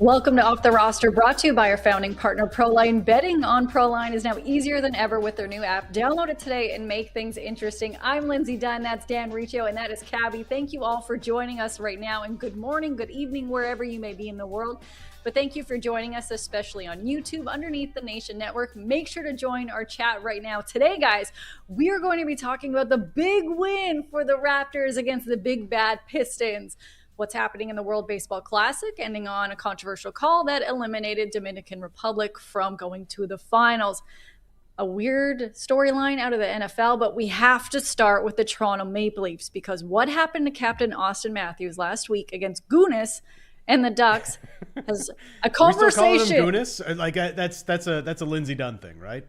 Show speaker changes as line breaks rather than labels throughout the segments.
Welcome to Off the Roster, brought to you by our founding partner, ProLine. Betting on ProLine is now easier than ever with their new app. Download it today and make things interesting. I'm Lindsay Dunn, that's Dan Riccio, and that is Cabbie. Thank you all for joining us right now, and good morning, good evening, wherever you may be in the world. But thank you for joining us, especially on YouTube, underneath the Nation Network. Make sure to join our chat right now. Today, guys, we are going to be talking about the big win for the Raptors against the big bad Pistons. What's happening in the World Baseball Classic, ending on a controversial call that eliminated Dominican Republic from going to the finals. A weird storyline out of the NFL, but we have to start with the Toronto Maple Leafs, because what happened to Captain Auston Matthews last week against Goonis and the Ducks has a conversation.
Are we still calling him Goonis? Like that's a Lindsay Dunn thing, right?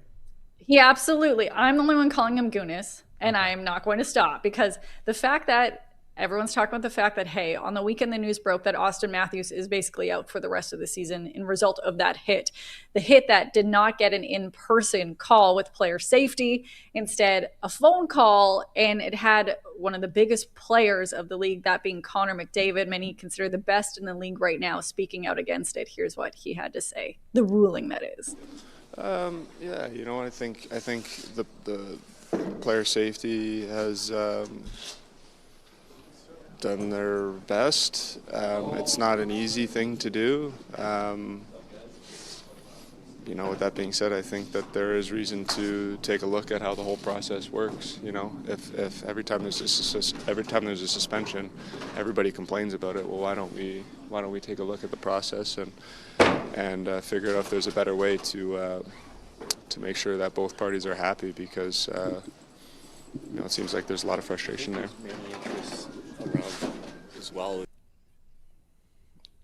Yeah, absolutely. I'm the only one calling him Goonis, and I am not going to stop, because the fact that everyone's talking about the fact that, hey, on the weekend, the news broke that Auston Matthews is basically out for the rest of the season in result of that hit. The hit that did not get an in-person call with player safety, instead a phone call, and it had one of the biggest players of the league, that being Connor McDavid, many consider the best in the league right now, speaking out against it. Here's what he had to say. The ruling, that is.
Yeah, you know, I think the player safety has done their best. It's not an easy thing to do. You know, with that being said, I think that there is reason to take a look at how the whole process works. You know, if every time there's a suspension, everybody complains about it. Well, why don't we take a look at the process and figure out if there's a better way to make sure that both parties are happy, because you know, it seems like there's a lot of frustration there.
As well.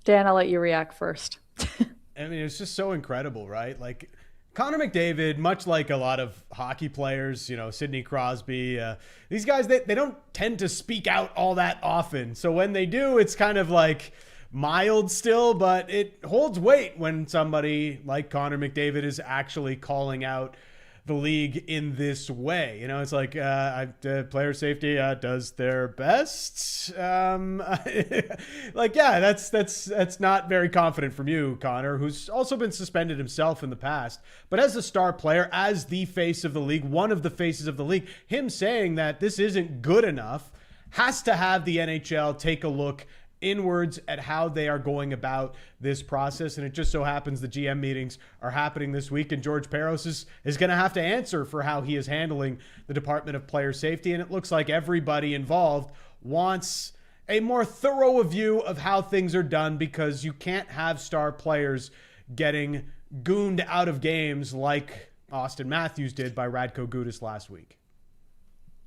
Dan, I'll let you react first.
I mean, it's just so incredible, right? Like, Connor McDavid, much like a lot of hockey players, you know, Sidney Crosby, these guys, they don't tend to speak out all that often. So when they do, it's kind of like mild still, but it holds weight when somebody like Connor McDavid is actually calling out the league in this way. You know, it's like player safety does their best. Like, yeah, that's not very confident from you, Connor, who's also been suspended himself in the past. But as a star player, as the face of the league, one of the faces of the league, him saying that this isn't good enough has to have the NHL take a look inwards at how they are going about this process. And it just so happens the GM meetings are happening this week, and George Parros is going to have to answer for how he is handling the Department of Player Safety. And it looks like everybody involved wants a more thorough view of how things are done, because you can't have star players getting gooned out of games like Auston Matthews did by Radko Gudas last week.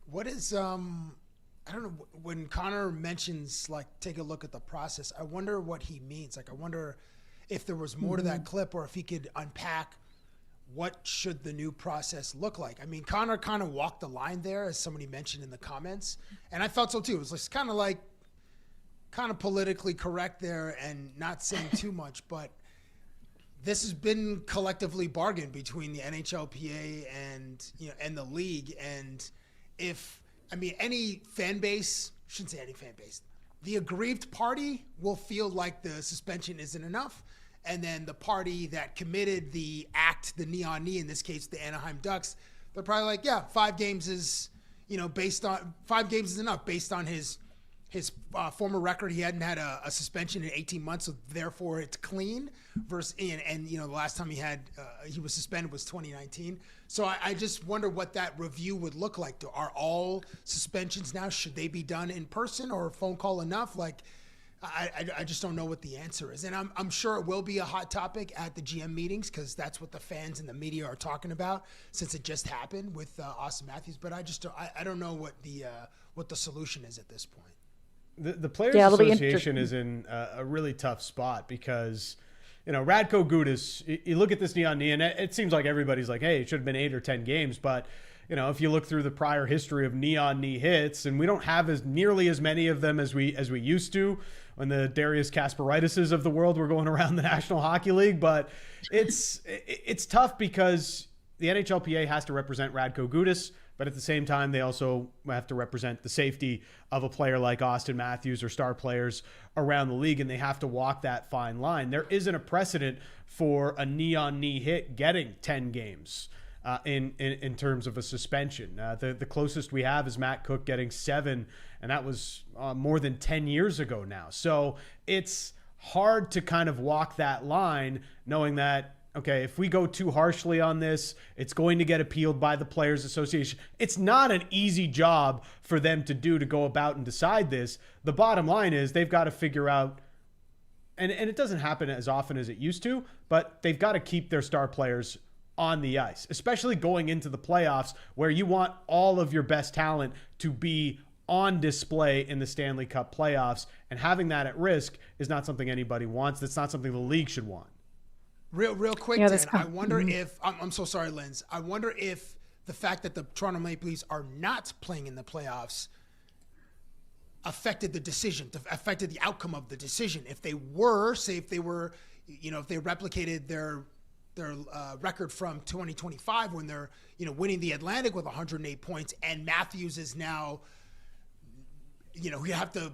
What is I don't know, when Connor mentions, like, take a look at the process, I wonder what he means. Like, I wonder if there was more to that clip, or if he could unpack what should the new process look like. I mean, Connor kind of walked the line there, as somebody mentioned in the comments, and I felt so too. It was just kind of politically correct there and not saying too much, but this has been collectively bargained between the NHLPA and, you know, and the league. And any fan base, shouldn't say any fan base, the aggrieved party will feel like the suspension isn't enough. And then the party that committed the act, the neon knee, in this case, the Anaheim Ducks, they're probably like, yeah, 5 games is, you know, 5 games is enough based on his former record. He hadn't had a suspension in 18 months, so therefore it's clean. And you know, the last time he was suspended was 2019. So I just wonder what that review would look like. Are all suspensions now, should they be done in person, or a phone call enough? Like, I just don't know what the answer is. And I'm sure it will be a hot topic at the GM meetings, because that's what the fans and the media are talking about, since it just happened with Auston Matthews. But I don't know what the solution is at this point.
The Players Association is in a really tough spot, because, you know, Radko Gudas, you look at this knee on knee, and it seems like everybody's like, hey, it should have been 8 or 10 games. But, you know, if you look through the prior history of knee on knee hits, and we don't have nearly as many of them as we used to when the Darius Kasparitises of the world were going around the National Hockey League. But it's tough, because the NHLPA has to represent Radko Gudas, but at the same time, they also have to represent the safety of a player like Auston Matthews or star players around the league, and they have to walk that fine line. There isn't a precedent for a knee-on-knee hit getting 10 games in terms of a suspension. The closest we have is Matt Cook getting 7, and that was more than 10 years ago now. So it's hard to kind of walk that line knowing that, okay, if we go too harshly on this, it's going to get appealed by the Players Association. It's not an easy job for them to do, to go about and decide this. The bottom line is they've got to figure out, and it doesn't happen as often as it used to, but they've got to keep their star players on the ice, especially going into the playoffs where you want all of your best talent to be on display in the Stanley Cup playoffs, and having that at risk is not something anybody wants. That's not something the league should want.
Real quick, Dan, I wonder if, I'm so sorry, Linz, I wonder if the fact that the Toronto Maple Leafs are not playing in the playoffs affected the decision, affected the outcome of the decision. If they were, say if they were, if they replicated their record from 2025 when they're, winning the Atlantic with 108 points, and Matthews is now, you have to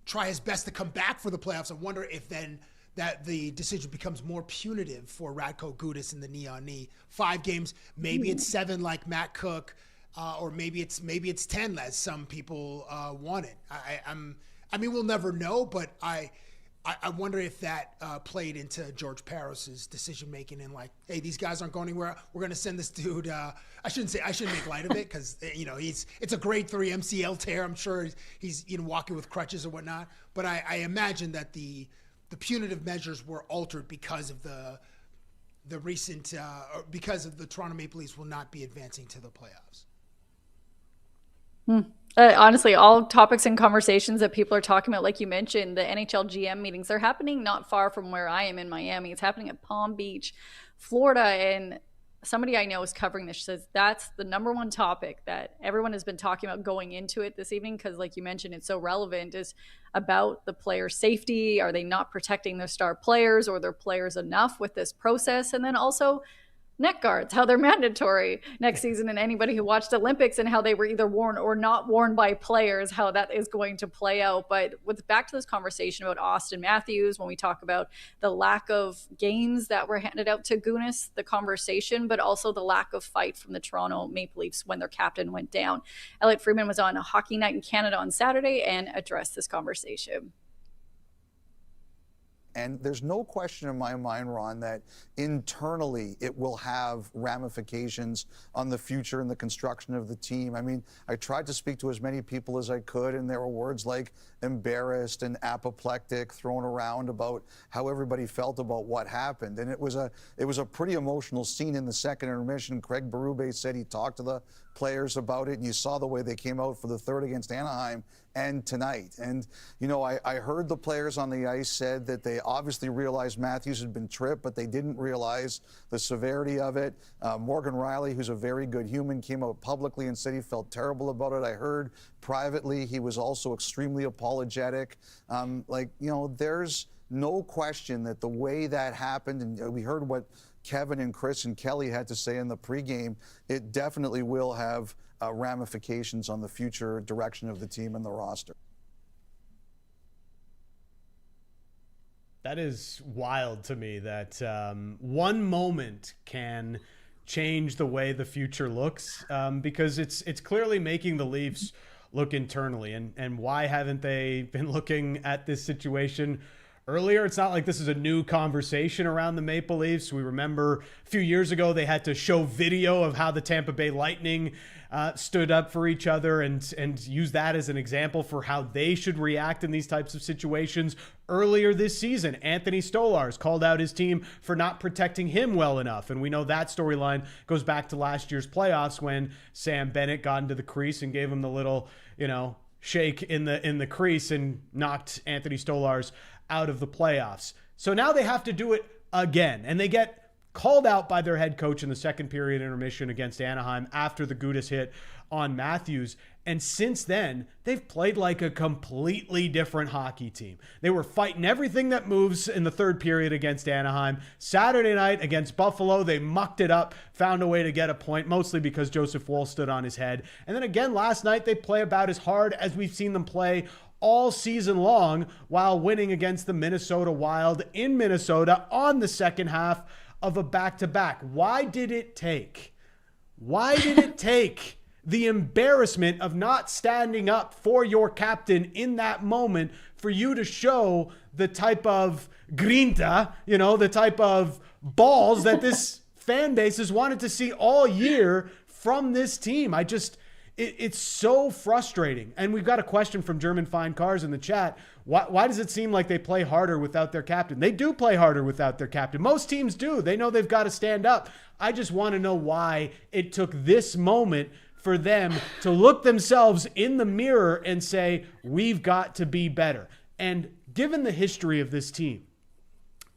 try his best to come back for the playoffs. I wonder if then that the decision becomes more punitive for Radko Gudas in the knee-on-knee. 5 games, maybe it's 7 like Matt Cook, or maybe it's 10 as some people want it. I mean, we'll never know, but I wonder if that played into George Parros's decision making, and like, hey, these guys aren't going anywhere. We're going to send this dude. I shouldn't make light of it because it's a grade 3 MCL tear. I'm sure he's walking with crutches or whatnot. But I imagine that the punitive measures were altered because of the recent because of the Toronto Maple Leafs will not be advancing to the playoffs.
Honestly, all topics and conversations that people are talking about, like you mentioned, the NHL GM meetings, they're happening not far from where I am in Miami. It's happening at Palm Beach, Florida. And somebody I know is covering this, says that's the number one topic that everyone has been talking about going into it this evening. Because like you mentioned, it's so relevant, is about the player safety. Are they not protecting their star players or their players enough with this process? And then also neck guards, how they're mandatory next season, and anybody who watched Olympics and how they were either worn or not worn by players, how that is going to play out. But with back to this conversation about Auston Matthews, when we talk about the lack of games that were handed out to Gunas, the conversation, but also the lack of fight from the Toronto Maple Leafs when their captain went down. Elliot Friedman was on a Hockey Night in Canada on Saturday and addressed this conversation.
And there's no question in my mind, Ron, that internally it will have ramifications on the future and the construction of the team. I mean, I tried to speak to as many people as I could, and there were words like embarrassed and apoplectic thrown around about how everybody felt about what happened. And it was a pretty emotional scene in the second intermission. Craig Berube said he talked to the players about it, and you saw the way they came out for the third against Anaheim and tonight. And, I heard the players on the ice said that they obviously realized Matthews had been tripped, but they didn't realize the severity of it. Morgan Riley, who's a very good human, came out publicly and said he felt terrible about it. I heard privately he was also extremely apologetic. There's no question that the way that happened, and we heard what Kevin and Chris and Kelly had to say in the pregame, it definitely will have ramifications on the future direction of the team and the roster.
That is wild to me that one moment can change the way the future looks, because it's clearly making the Leafs look internally. And why haven't they been looking at this situation earlier? It's not like this is a new conversation around the Maple Leafs. We remember a few years ago they had to show video of how the Tampa Bay Lightning stood up for each other and use that as an example for how they should react in these types of situations. Earlier this season, Anthony Stolarz called out his team for not protecting him well enough. And we know that storyline goes back to last year's playoffs when Sam Bennett got into the crease and gave him the little, shake in the crease and knocked Anthony Stolarz out of the playoffs. So now they have to do it again, and they get called out by their head coach in the second period intermission against Anaheim after the Gudas hit on Matthews. And since then, they've played like a completely different hockey team. They were fighting everything that moves in the third period against Anaheim. Saturday night against Buffalo, they mucked it up, found a way to get a point, mostly because Joseph Woll stood on his head. And then again, last night, they play about as hard as we've seen them play all season long while winning against the Minnesota Wild in Minnesota on the second half of a back-to-back. Why did it take the embarrassment of not standing up for your captain in that moment for you to show the type of grinta, the type of balls that this fan base has wanted to see all year from this team? It's so frustrating. And we've got a question from German Fine Cars in the chat. Why does it seem like they play harder without their captain? They do play harder without their captain. Most teams do. They know they've got to stand up. I just want to know why it took this moment for them to look themselves in the mirror and say, we've got to be better. And given the history of this team,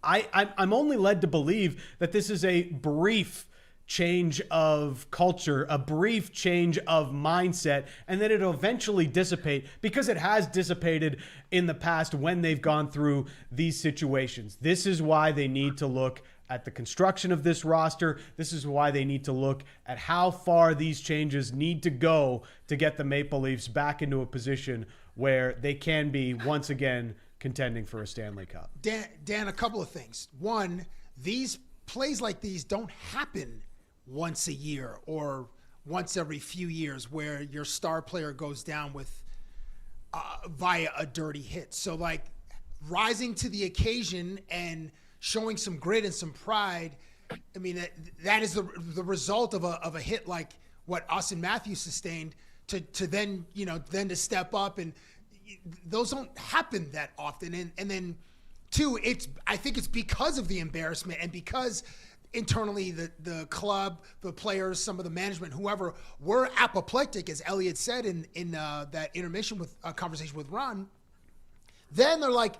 I'm only led to believe that this is a brief change of culture, a brief change of mindset, and that it'll eventually dissipate, because it has dissipated in the past when they've gone through these situations. This is why they need to look at the construction of this roster. This is why they need to look at how far these changes need to go to get the Maple Leafs back into a position where they can be once again contending for a Stanley Cup.
Dan, a couple of things. One, these plays like these don't happen once a year or once every few years where your star player goes down with via a dirty hit. So like rising to the occasion and showing some grit and some pride. I mean, that is the result of a hit like what Auston Matthews sustained to then to step up, and those don't happen that often. And then two, I think it's because of the embarrassment and because internally the club, the players, some of the management, whoever, were apoplectic, as Elliot said in that intermission with a conversation with Ron. Then they're like,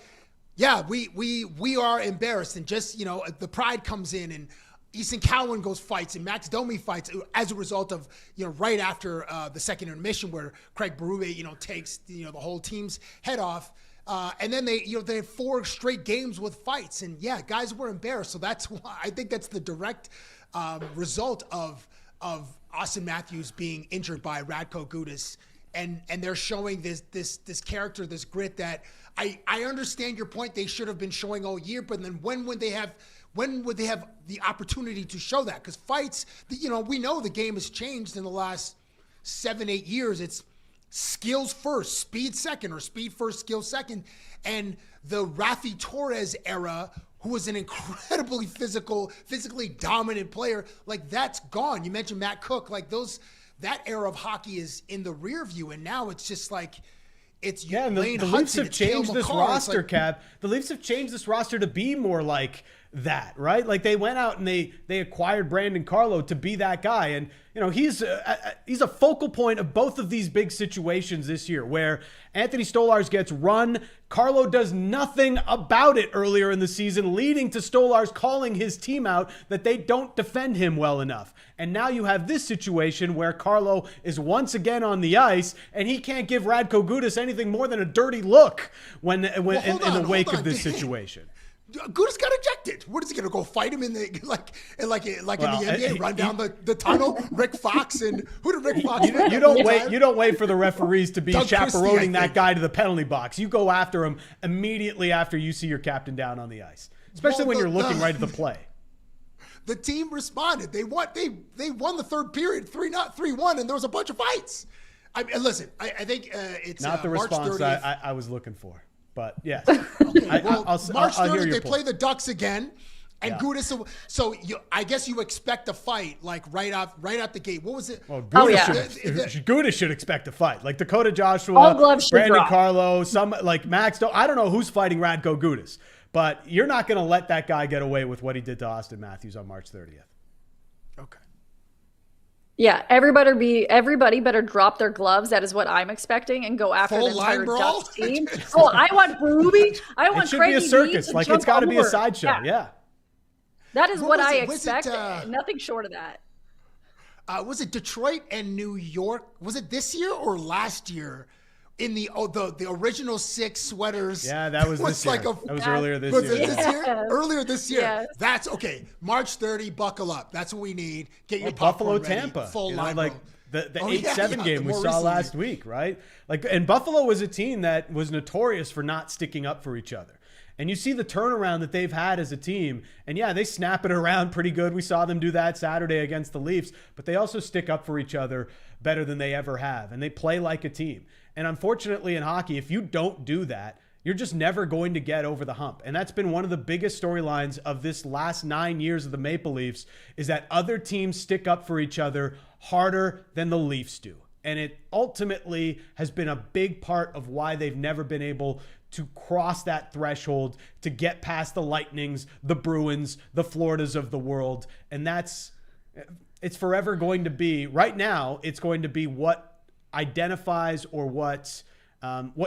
yeah, we are embarrassed, and just the pride comes in, and Easton Cowan goes fights, and Max Domi fights as a result of right after the second intermission where Craig Berube takes the whole team's head off, and then they had 4 straight games with fights, and yeah, guys were embarrassed. So that's why I think that's the direct result of Auston Matthews being injured by Radko Gudas, and they're showing this character, this grit that. I understand your point. They should have been showing all year, but then when would they have the opportunity to show that? Because fights, we know the game has changed in the last 7-8 years. It's skills first, speed second, or speed first, skill second. And the Rafi Torres era, who was an incredibly physically dominant player, like that's gone. You mentioned Matt Cook, like that era of hockey is in the rear view, and now it's just like.
And the Leafs have changed this roster, Cab. The Leafs have changed this roster to be more like that, right? Like they went out and they acquired Brandon Carlo to be that guy. And, he's a focal point of both of these big situations this year where Anthony Stolarz gets run. Carlo does nothing about it earlier in the season, leading to Stolarz calling his team out that they don't defend him well enough. And now you have this situation where Carlo is once again on the ice, and he can't give Radko Gudas anything more than a dirty look in the wake of this situation.
Gudas got ejected. What is he going to go fight him in the in the NBA? Run down the tunnel. Rick Fox and who did Rick Fox?
You don't wait for the referees to be Doug chaperoning Christie, that guy to the penalty box. You go after him immediately after you see your captain down on the ice, especially when you're looking right at the play.
The team responded. They won the third period 3-1, and there was a bunch of fights. I think it's
not the
March
response
30th.
I was looking for. But yes,
okay, well, March 30th they
point.
play the Ducks again, and Gudas. So I guess you expect a fight like right out the gate. What was it?
Well, Gudas should expect a fight. Like Dakota Joshua, Brandon Carlo, some like Max. I don't know who's fighting Radko Gudas, but you're not going to let that guy get away with what he did to Auston Matthews on March 30th.
Okay.
Yeah, everybody better drop their gloves. That is what I'm expecting, and go after the entire Ducks team. Oh, I want Berube. I want
it should
Craig
be a circus. Like it's got to be a sideshow. Yeah.
That is what I
was
expect.
it,
Nothing short of that.
Was it Detroit and New York? Was it this year or last year? In the original 6 sweaters.
Yeah, that was this year. That was earlier this year.
This year? Earlier this year.
Yes.
That's okay. March 30, buckle up. That's what we need. Get your
Buffalo,
popcorn ready.
Tampa.
Full line.
Like the 8-7 game we saw
recently.
last week, right? Like, and Buffalo was a team that was notorious for not sticking up for each other. And you see the turnaround that they've had as a team. And yeah, they snap it around pretty good. We saw them do that Saturday against the Leafs, but they also stick up for each other better than they ever have. And they play like a team. And unfortunately in hockey, if you don't do that, you're just never going to get over the hump. And that's been one of the biggest storylines of this last 9 years of the Maple Leafs, is that other teams stick up for each other harder than the Leafs do. And it ultimately has been a big part of why they've never been able to cross that threshold to get past the Lightnings, the Bruins, the Floridas of the world. And it's forever going to be, right now, it's going to be what identifies or what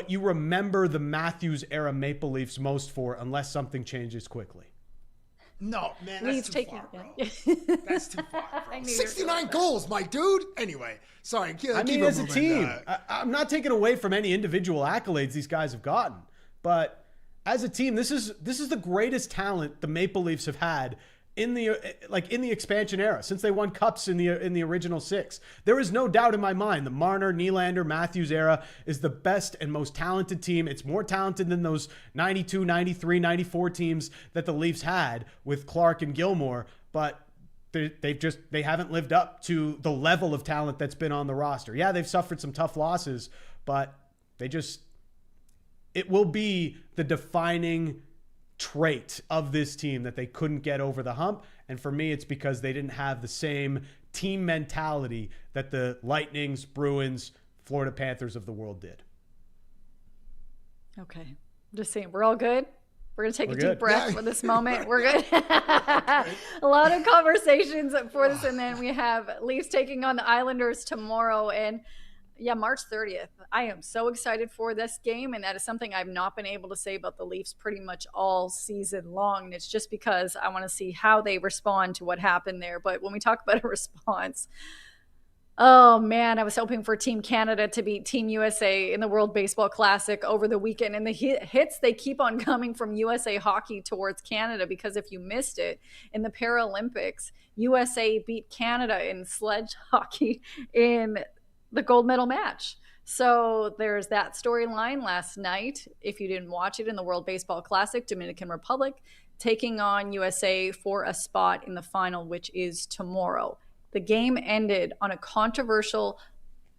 you remember the Matthews era Maple Leafs most for, unless something changes quickly.
No, man, that's too far, bro. That's too far, bro. 69 goals, my dude. Anyway, sorry.
I mean, as a team, I'm not taking away from any individual accolades these guys have gotten, but as a team, this is the greatest talent the Maple Leafs have had in the expansion era, since they won cups in the original 6. There is no doubt in my mind the Marner, Nylander, Matthews era is the best and most talented team. It's more talented than those 92, 93, 94 teams that the Leafs had with Clark and Gilmore, but they haven't lived up to the level of talent that's been on the roster. Yeah, they've suffered some tough losses, but it will be the defining trait of this team that they couldn't get over the hump. And for me, it's because they didn't have the same team mentality that the Lightnings, Bruins, Florida Panthers of the world did.
Okay. I'm just saying, we're all good. We're going to take a deep breath for this moment. We're good. A lot of conversations for this. And then we have Leafs taking on the Islanders tomorrow. And yeah, March 30th. I am so excited for this game, and that is something I've not been able to say about the Leafs pretty much all season long, and it's just because I want to see how they respond to what happened there. But when we talk about a response, oh man, I was hoping for Team Canada to beat Team USA in the World Baseball Classic over the weekend, and the hits, they keep on coming from USA Hockey towards Canada, because if you missed it, in the Paralympics, USA beat Canada in sledge hockey in the gold medal match. So there's that storyline last night. If you didn't watch it, in the World Baseball Classic, Dominican Republic taking on USA for a spot in the final, which is tomorrow. The game ended on a controversial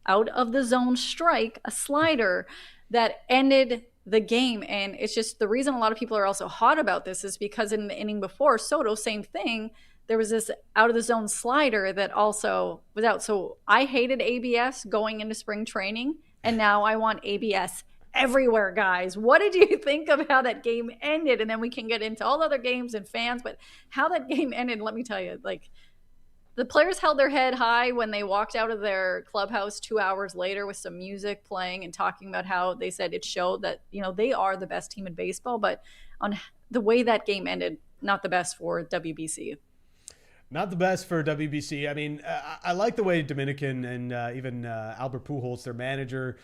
out of the zone strike, a slider that ended the game. And it's just the reason a lot of people are also hot about this is because in the inning before, Soto, same thing. There was this out of the zone slider that also was out. So I hated ABS going into spring training, and now I want ABS everywhere, guys. What did you think of how that game ended? And then we can get into all other games and fans, but how that game ended, let me tell you, like, the players held their head high when they walked out of their clubhouse 2 hours later with some music playing and talking about how they said it showed that, you know, they are the best team in baseball, but on the way that game ended, not the best for WBC.
Not the best for WBC. I mean, I like the way Dominican and even Albert Pujols, their manager,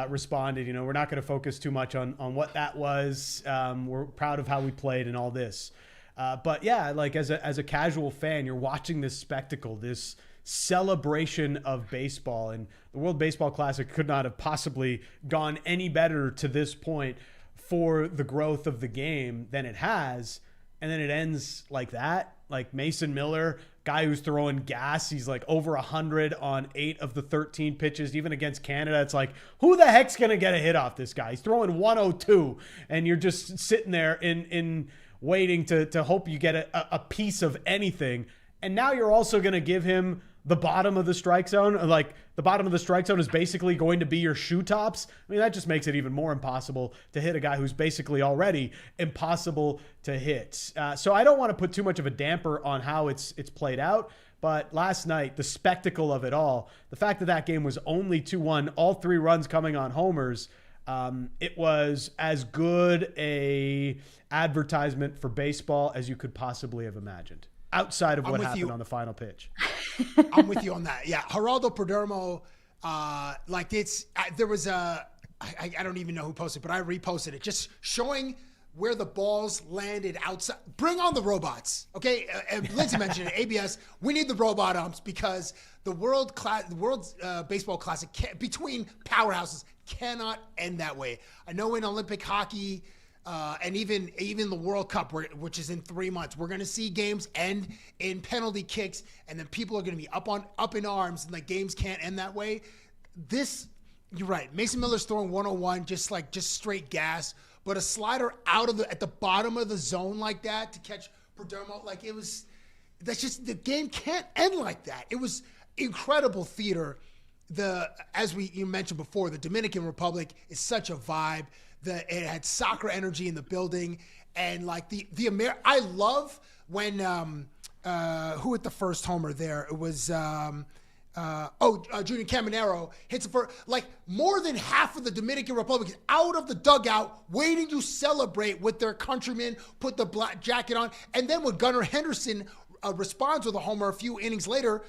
responded. You know, we're not going to focus too much on what that was. We're proud of how we played and all this. But yeah, like as a casual fan, you're watching this spectacle, this celebration of baseball. And the World Baseball Classic could not have possibly gone any better to this point for the growth of the game than it has. And then it ends like that. Like Mason Miller, guy who's throwing gas. He's like over 100 on 8 of the 13 pitches, even against Canada. It's like, who the heck's going to get a hit off this guy? He's throwing 102, and you're just sitting there in waiting to hope you get a piece of anything. And now you're also going to give him the bottom of the strike zone. Like, the bottom of the strike zone is basically going to be your shoe tops. I mean, that just makes it even more impossible to hit a guy who's basically already impossible to hit. So I don't want to put too much of a damper on how it's played out. But last night, the spectacle of it all, the fact that that game was only 2-1, all 3 runs coming on homers, It was as good a advertisement for baseball as you could possibly have imagined, outside of what happened on the final pitch.
I'm with you on that. Yeah, Geraldo Perdomo, there was I don't even know who posted, but I reposted it, just showing where the balls landed outside. Bring on the robots, okay? And Lindsay mentioned it, ABS. We need the robot umps because the World Baseball Classic between powerhouses cannot end that way. I know in Olympic hockey and even the World Cup, which is in 3 months, we're going to see games end in penalty kicks, and then people are going to be up in arms, and the games can't end that way. You're right. Mason Miller's throwing 101, just straight gas. But a slider at the bottom of the zone like that to catch Perdomo, the game can't end like that. It was incredible theater. You mentioned before, the Dominican Republic is such a vibe. It had soccer energy in the building, and I love when who hit the first homer there? It was Junior Caminero hits it for more than half of the Dominican Republic is out of the dugout waiting to celebrate with their countrymen, put the black jacket on. And then when Gunnar Henderson responds with a homer a few innings later,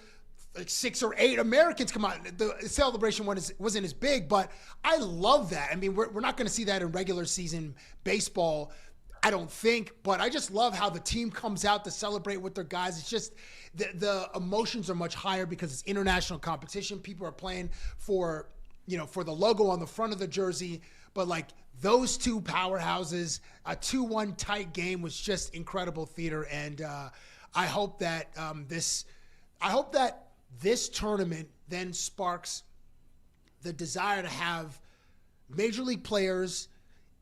6 or 8 Americans come out. The celebration wasn't as big, but I love that. I mean, we're not going to see that in regular season baseball, I don't think, but I just love how the team comes out to celebrate with their guys. It's just the emotions are much higher because it's international competition. People are playing for the logo on the front of the jersey, but those two powerhouses, a 2-1 tight game was just incredible theater. And I hope that this tournament then sparks the desire to have major league players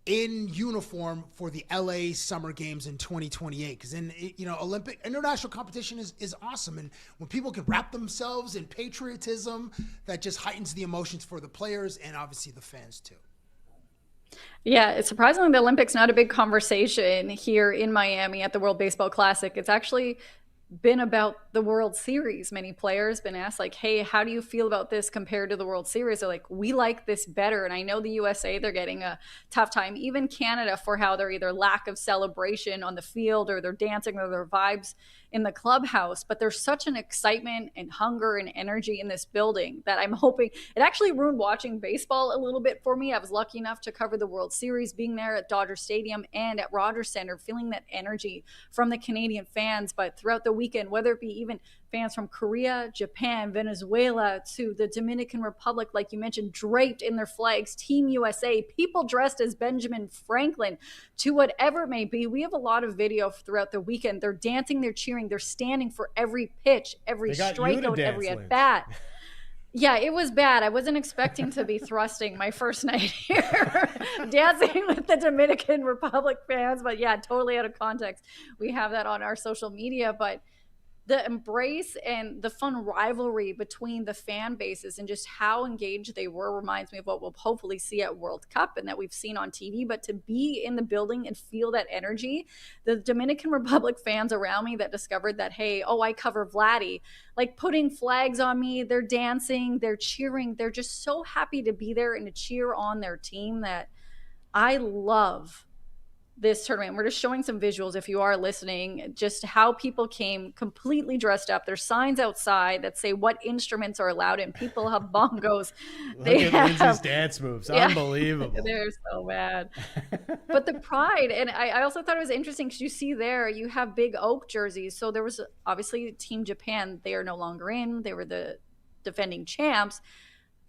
in uniform for the LA Summer Games in 2028. Because then, Olympic international competition is awesome. And when people can wrap themselves in patriotism, that just heightens the emotions for the players and obviously the fans too.
Yeah, it's surprisingly the Olympics not a big conversation here in Miami at the World Baseball Classic. It's actually been about the World Series. Many players been asked hey, how do you feel about this compared to the World Series? They're we like this better. And I know the USA, they're getting a tough time. Even Canada, for how they're either lack of celebration on the field or their dancing or their vibes in the clubhouse. But there's such an excitement and hunger and energy in this building that I'm hoping it actually ruined watching baseball a little bit for me. I was lucky enough to cover the World Series, being there at Dodger Stadium and at Rogers Center, feeling that energy from the Canadian fans. But throughout the weekend, whether it be even fans from Korea, Japan, Venezuela, to the Dominican Republic, like you mentioned, draped in their flags, Team USA, people dressed as Benjamin Franklin, to whatever it may be. We have a lot of video throughout the weekend. They're dancing, they're cheering, they're standing for every pitch, every strikeout, every at-bat. Yeah, it was bad. I wasn't expecting to be thrusting my first night here, dancing with the Dominican Republic fans. But yeah, totally out of context. We have that on our social media. But the embrace and the fun rivalry between the fan bases and just how engaged they were reminds me of what we'll hopefully see at World Cup and that we've seen on TV. But to be in the building and feel that energy, the Dominican Republic fans around me that discovered that, hey, I cover Vladdy, putting flags on me, they're dancing, they're cheering, they're just so happy to be there and to cheer on their team that I love this tournament. We're just showing some visuals if you are listening, just how people came completely dressed up. There's signs outside that say what instruments are allowed and people have bongos.
Look at Lindsay's dance moves. Yeah. Unbelievable.
They're so bad. But the pride, and I also thought it was interesting because you see there, you have big oak jerseys. So there was obviously Team Japan. They are no longer in. They were the defending champs.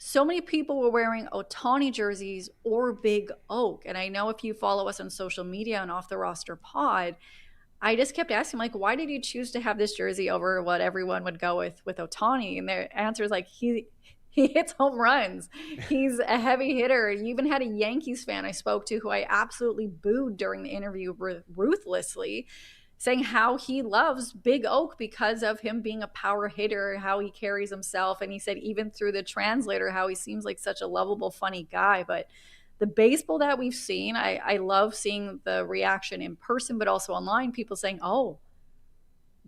So many people were wearing Ohtani jerseys or Big Oak. And I know if you follow us on social media and Off the Roster Pod, I just kept asking, why did you choose to have this jersey over what everyone would go with Ohtani? And their answer is he hits home runs. He's a heavy hitter. You even had a Yankees fan I spoke to who I absolutely booed during the interview ruthlessly, saying how he loves Big Oak because of him being a power hitter, how he carries himself. And he said even through the translator, how he seems like such a lovable, funny guy. But the baseball that we've seen, I love seeing the reaction in person, but also online, people saying,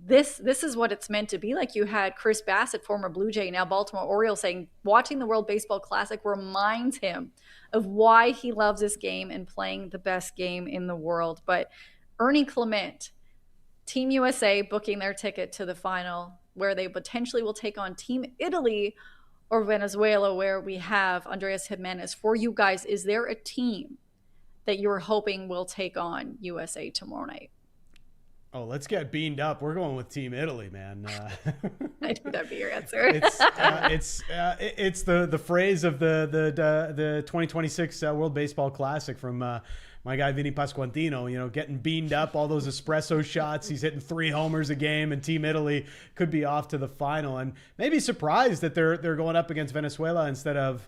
this is what it's meant to be. Like, you had Chris Bassett, former Blue Jay, now Baltimore Oriole, saying watching the World Baseball Classic reminds him of why he loves this game and playing the best game in the world. But Ernie Clement, Team USA booking their ticket to the final, where they potentially will take on Team Italy or Venezuela, where we have Andreas Jimenez. For you guys, is there a team that you're hoping will take on USA tomorrow night?
Oh, let's get beamed up. We're going with Team Italy, man.
I knew that'd be your answer.
It's the phrase of the 2026 World Baseball Classic from my guy Vinny Pasquantino. You know, getting beamed up, all those espresso shots. He's hitting 3 homers a game, and Team Italy could be off to the final. And maybe surprised that they're going up against Venezuela instead of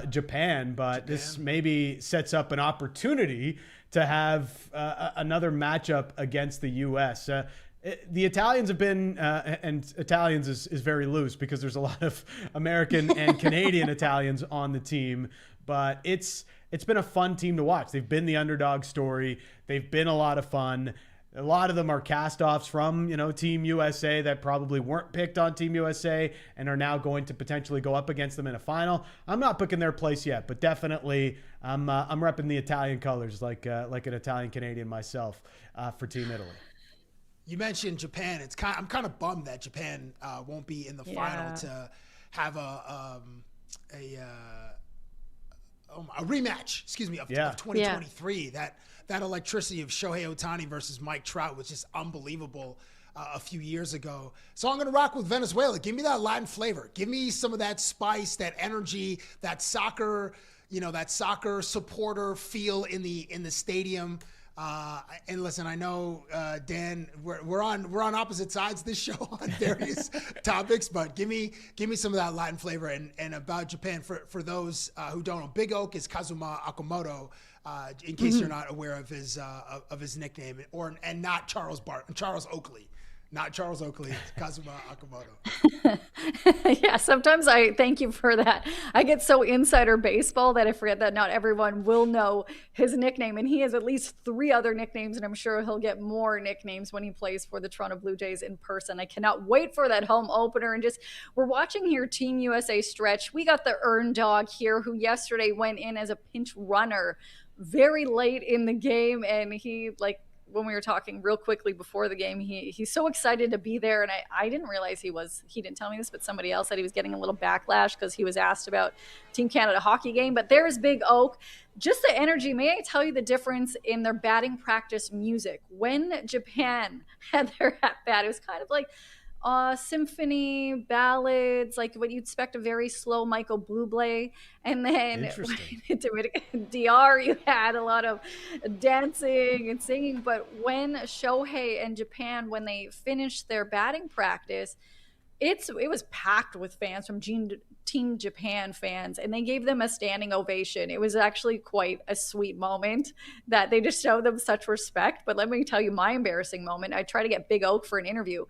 Japan. But this maybe sets up an opportunity to have another matchup against the U.S. The Italians have been, and Italians is very loose because there's a lot of American and Canadian Italians on the team, but it's been a fun team to watch. They've been the underdog story. They've been a lot of fun. A lot of them are cast-offs from, Team USA that probably weren't picked on Team USA and are now going to potentially go up against them in a final. I'm not picking their place yet, but definitely I'm repping the Italian colors like an Italian Canadian myself for Team Italy.
You mentioned Japan. I'm kind of bummed that Japan won't be in the final to have a rematch. Of 2023. That electricity of Shohei Ohtani versus Mike Trout was just unbelievable a few years ago. So I'm going to rock with Venezuela. Give me that Latin flavor. Give me some of that spice, that energy, that soccer supporter feel in the stadium. And listen, I know, Dan, we're on opposite sides this show on various topics, but give me some of that Latin flavor. And about Japan, for those who don't know, Big Oak is Kazuma Okamoto, in case you're not aware of his nickname, and not Charles Oakley. Not Charles Oakley, Kazuma Okamoto.
Yeah, sometimes I thank you for that. I get so insider baseball that I forget that not everyone will know his nickname. And he has at least 3 other nicknames, and I'm sure he'll get more nicknames when he plays for the Toronto Blue Jays in person. I cannot wait for that home opener. And we're watching here Team USA stretch. We got the Earn Dog here, who yesterday went in as a pinch runner very late in the game, and he, when we were talking real quickly before the game, he's so excited to be there. And I didn't realize he didn't tell me this, but somebody else said he was getting a little backlash because he was asked about Team Canada hockey game. But there's Big Oak. Just the energy. May I tell you the difference in their batting practice music? When Japan had their at-bat, it was kind of like symphony ballads, like what you'd expect a very slow Michael Bublé. And then in Dominican DR, you had a lot of dancing and singing. But when Shohei and Japan, when they finished their batting practice, it was packed with fans from Team Japan fans, and they gave them a standing ovation. It was actually quite a sweet moment that they just showed them such respect. But let me tell you my embarrassing moment. I tried to get Big Oak for an interview.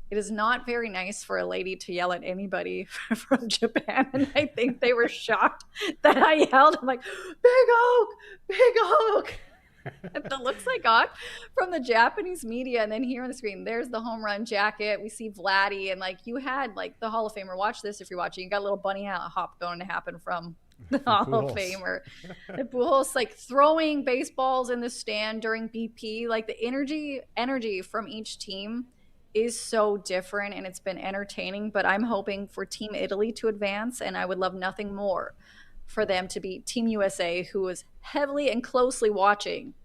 It is not very nice for a lady to yell at anybody from Japan. And I think they were shocked that I yelled. I'm like, Big Oak, Big Oak. The looks I got from the Japanese media. And then here on the screen, there's the home run jacket. We see Vladdy. And you had the Hall of Famer. Watch this if you're watching. You got a little bunny hop going to happen from the Hall of Famer. The Pujols throwing baseballs in the stand during BP. The energy from each team is so different, and it's been entertaining. But I'm hoping for Team Italy to advance, and I would love nothing more for them to beat Team USA, who was heavily and closely watching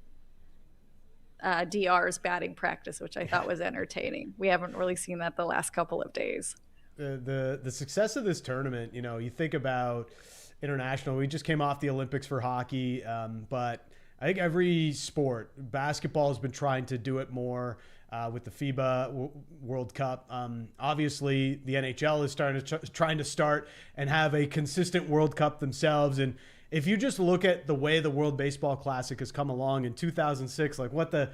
DR's batting practice, which I thought was entertaining. We haven't really seen that the last couple of days.
The success of this tournament, you think about international. We just came off the Olympics for hockey, but I think every sport, basketball has been trying to do it more. With the FIBA World Cup. Obviously, the NHL is trying to start and have a consistent World Cup themselves. And if you just look at the way the World Baseball Classic has come along in 2006, what the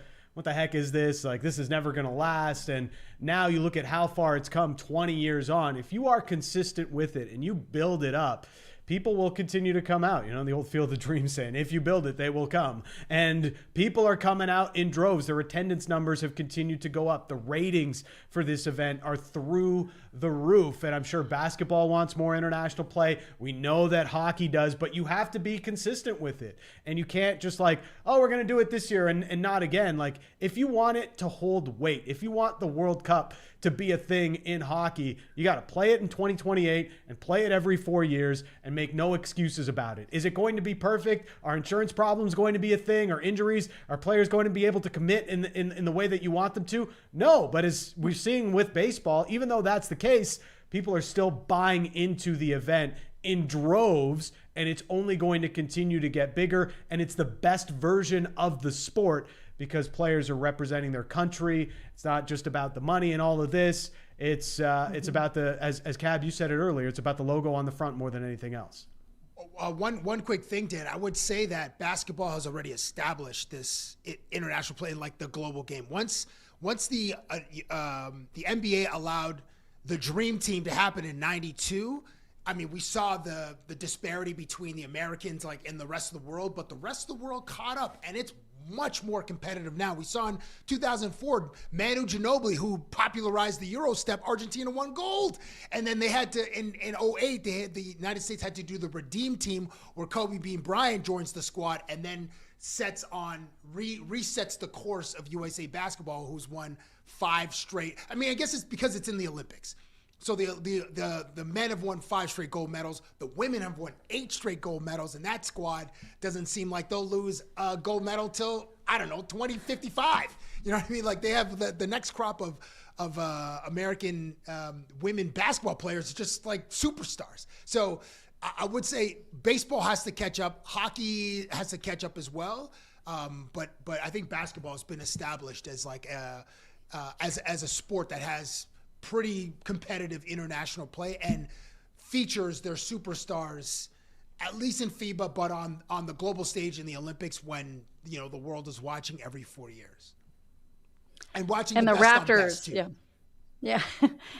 heck is this? This is never going to last. And now you look at how far it's come 20 years on. If you are consistent with it and you build it up, people will continue to come out. The old Field of Dreams saying, if you build it, they will come. And people are coming out in droves. Their attendance numbers have continued to go up. The ratings for this event are through the roof. And I'm sure basketball wants more international play. We know that hockey does, but you have to be consistent with it. And you can't just we're going to do it this year and not again. If you want it to hold weight, if you want the World Cup to be a thing in hockey, you got to play it in 2028 and play it every 4 years and make no excuses about it. Is it going to be perfect? Are insurance problems going to be a thing? Are injuries? Are players going to be able to commit in the way that you want them to? No, but as we're seeing with baseball, even though that's the case, people are still buying into the event in droves, and it's only going to continue to get bigger, and it's the best version of the sport because players are representing their country. It's not just about the money and all of this. It's about as Cab, you said it earlier, it's about the logo on the front more than anything else.
One quick thing, Dan. I would say that basketball has already established this international play like the global game. Once the NBA allowed the Dream Team to happen in '92, I mean, we saw the disparity between the Americans and the rest of the world, but the rest of the world caught up, and it's much more competitive now. We saw in 2004, Manu Ginobili, who popularized the Euro step, Argentina won gold. And then they had to, in 08, the United States had to do the Redeem Team where Kobe Bean Bryant joins the squad and then resets the course of USA basketball, who's won 5 straight. I mean, I guess it's because it's in the Olympics. So the men have won 5 straight gold medals. The women have won 8 straight gold medals, and that squad doesn't seem like they'll lose a gold medal till, 2055. You know what I mean? They have the next crop of American women basketball players, just like superstars. So I would say baseball has to catch up. Hockey has to catch up as well. But I think basketball has been established as as a sport that has pretty competitive international play and features their superstars, at least in FIBA, but on the global stage in the Olympics when the world is watching every 4 years and watching
and the Raptors too. Yeah.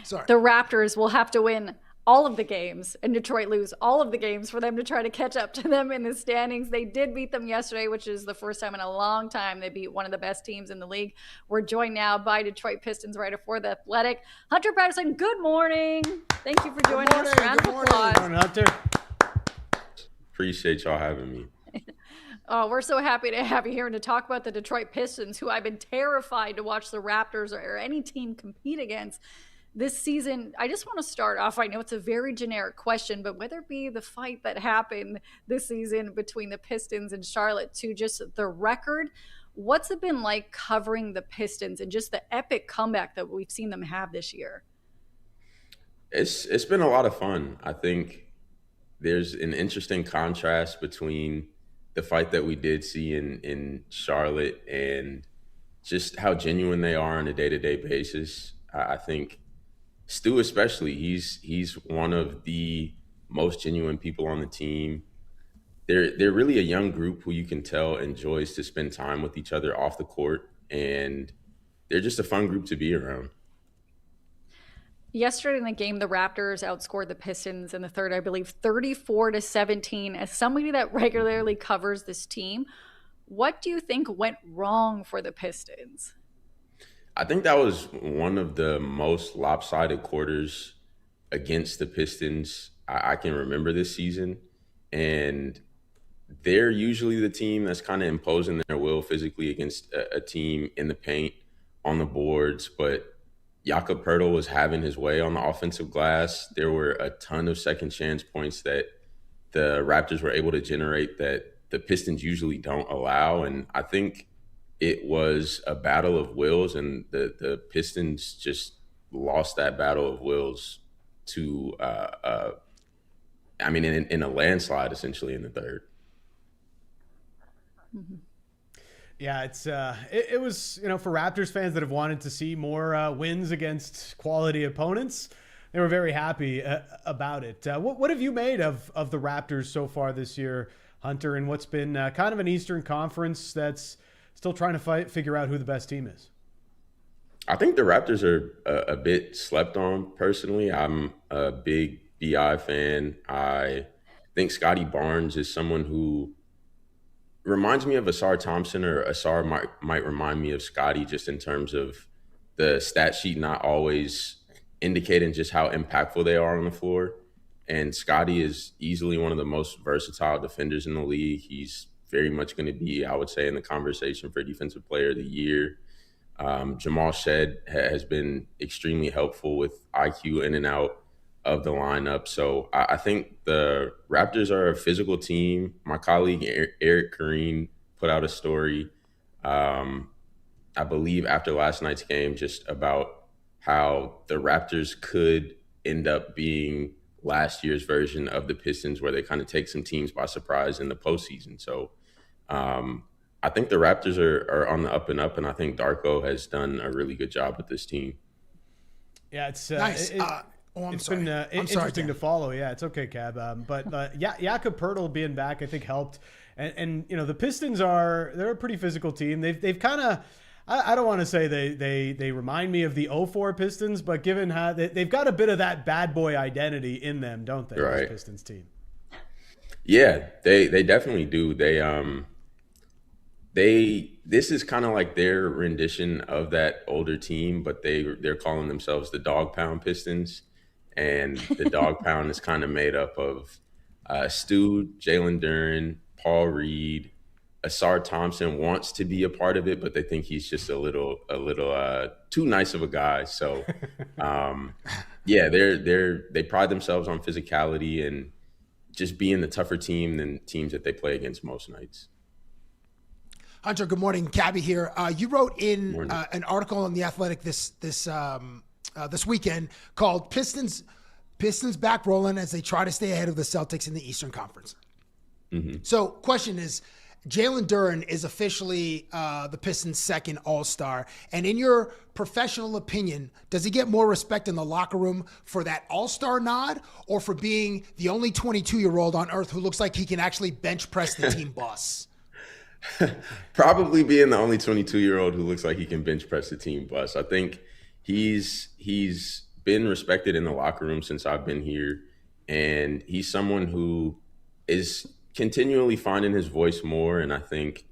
Sorry.
The Raptors will have to win all of the games and Detroit lose all of the games for them to try to catch up to them in the standings. They did beat them yesterday, which is the first time in a long time they beat one of the best teams in the league. We're joined now by Detroit Pistons writer for The Athletic, Hunter Patterson. Good morning. Thank you for joining us. Round of applause.
Good morning, Hunter.
Appreciate y'all having me.
Oh, we're so happy to have you here and to talk about the Detroit Pistons, who I've been terrified to watch the Raptors or any team compete against this season. I just want to start off, I know it's a very generic question, but whether it be the fight that happened this season between the Pistons and Charlotte to just the record, what's it been like covering the Pistons and just the epic comeback that we've seen them have this year?
It's been a lot of fun. I think there's an interesting contrast between the fight that we did see in Charlotte and just how genuine they are on a day-to-day basis. I think Stu especially, he's one of the most genuine people on the team. They're really a young group who you can tell enjoys to spend time with each other off the court, and they're just a fun group to be around.
Yesterday in the game, the Raptors outscored the Pistons in the third, I believe, 34-17. As somebody that regularly covers this team, what do you think went wrong for the Pistons?
I think that was one of the most lopsided quarters against the Pistons I can remember this season. And they're usually the team that's kind of imposing their will physically against a team in the paint, on the boards. But Jakob Poeltl was having his way on the offensive glass. There were a ton of second chance points that the Raptors were able to generate that the Pistons usually don't allow. And I think it was a battle of wills, and the Pistons just lost that battle of wills to, in a landslide, essentially, in the third.
Mm-hmm.
Yeah, it was, for Raptors fans that have wanted to see more wins against quality opponents, they were very happy about it. What have you made of the Raptors so far this year, Hunter, and what's been kind of an Eastern Conference that's still trying to figure out who the best team is?
I think the Raptors are a bit slept on, personally. I'm a big BI fan. I think Scotty Barnes is someone who reminds me of Asar Thompson, or Asar might remind me of Scotty, just in terms of the stat sheet not always indicating just how impactful they are on the floor. And Scotty is easily one of the most versatile defenders in the league. He's very much going to be, I would say, in the conversation for Defensive Player of the Year. Jamal Shed has been extremely helpful with IQ in and out of the lineup. So I think the Raptors are a physical team. My colleague Eric Kareen put out a story, I believe after last night's game, just about how the Raptors could end up being last year's version of the Pistons, where they kind of take some teams by surprise in the postseason. So I think the Raptors are on the up and up, and I think Darko has done a really good job with this team.
Yeah, it's
nice.
It's been interesting to follow. Yeah, it's okay, Cab. Jakob Poeltl being back, I think, helped. And you know, the Pistons they're a pretty physical team. They've kind of, I don't want to say they remind me of the 04 Pistons, but given how they've got a bit of that bad boy identity in them, don't they?
Right.
This Pistons team.
Yeah, they definitely do. This is kind of like their rendition of that older team, but they're calling themselves the Dog Pound Pistons. And the Dog Pound is kind of made up of Stu, Jalen Duren, Paul Reed. Asar Thompson wants to be a part of it, but they think he's just a little too nice of a guy. So, yeah, they pride themselves on physicality and just being the tougher team than teams that they play against most nights.
Hunter, good morning. Cabbie here. You wrote in an article on The Athletic this weekend called Pistons back rolling as they try to stay ahead of the Celtics in the Eastern Conference. Mm-hmm. So question is, Jalen Duren is officially the Pistons' second All-Star. And in your professional opinion, does he get more respect in the locker room for that All-Star nod, or for being the only 22-year-old on earth who looks like he can actually bench press the team bus?
Probably being the only 22-year-old who looks like he can bench press the team bus. I think he's been respected in the locker room since I've been here, and he's someone who is continually finding his voice more. And I think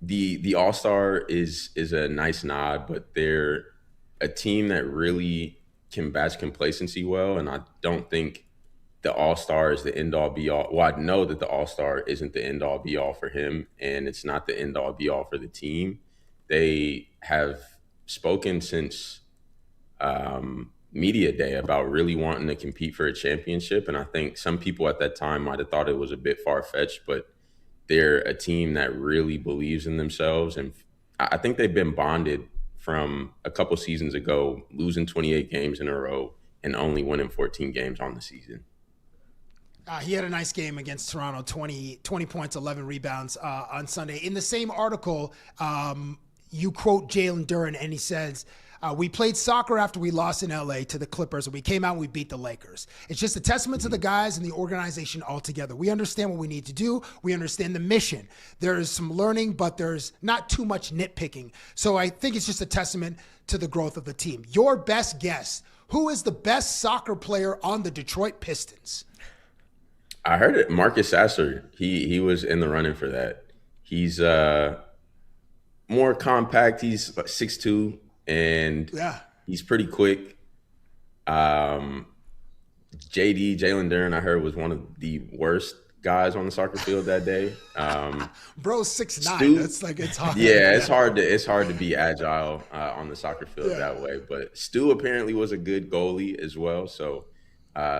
the All-Star is a nice nod, but they're a team that really combats complacency well, and I don't think the All-Star is the end-all be-all. Well, I know that the All-Star isn't the end-all be-all for him, and it's not the end-all be-all for the team. They have spoken since media day about really wanting to compete for a championship, and I think some people at that time might have thought it was a bit far-fetched, but they're a team that really believes in themselves, and I think they've been bonded from a couple seasons ago, losing 28 games in a row and only winning 14 games on the season.
He had a nice game against Toronto, 20 points, 11 rebounds on Sunday. In the same article, you quote Jalen Duren, and he says, we played soccer after we lost in LA to the Clippers, and we came out and we beat the Lakers. It's just a testament to the guys and the organization altogether. We understand what we need to do. We understand the mission. There's some learning, but there's not too much nitpicking. So I think it's just a testament to the growth of the team. Your best guess, who is the best soccer player on the Detroit Pistons?
I heard it. Marcus Sasser. He was in the running for that. He's more compact. He's like 6'2", and he's pretty quick. Jalen Duren, I heard, was one of the worst guys on the soccer field that day.
Bro's 6'9". That's like, it's hard.
Yeah, it's hard to be agile on the soccer field that way. But Stu apparently was a good goalie as well. So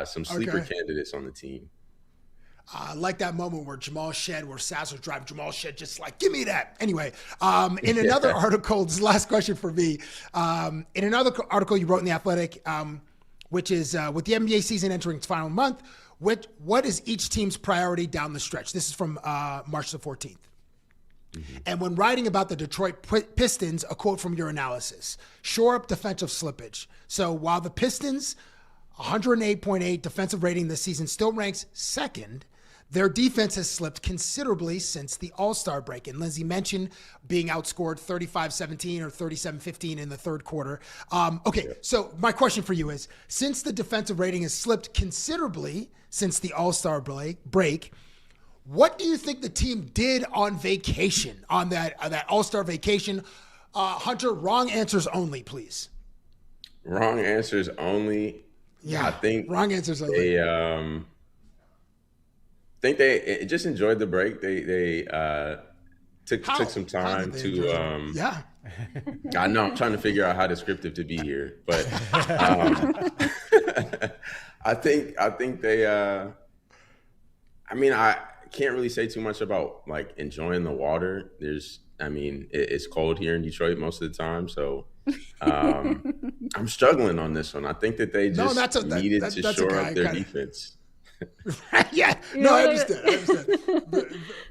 some sleeper candidates on the team.
Like that moment where Sasser drive Jamal Shed just like, give me that. Anyway, in another article, this is the last question for me. In another article you wrote in The Athletic, which is with the NBA season entering its final month, what is each team's priority down the stretch? This is from March the 14th. Mm-hmm. And when writing about the Detroit Pistons, a quote from your analysis: shore up defensive slippage. So while the Pistons' 108.8 defensive rating this season still ranks second, their defense has slipped considerably since the All-Star break. And Lindsay mentioned being outscored 35-17 or 37-15 in the third quarter. So my question for you is, since the defensive rating has slipped considerably since the All-Star break, what do you think the team did on vacation, on that All-Star vacation? Hunter, wrong answers only, please.
Wrong answers only.
Yeah,
I think
wrong answers only.
They just enjoyed the break. They took some time to. I know I'm trying to figure out how descriptive to be here, but I think they. I can't really say too much about like enjoying the water. It's cold here in Detroit most of the time, so I'm struggling on this one. I think that they just needed to shore up their defense.
I understand.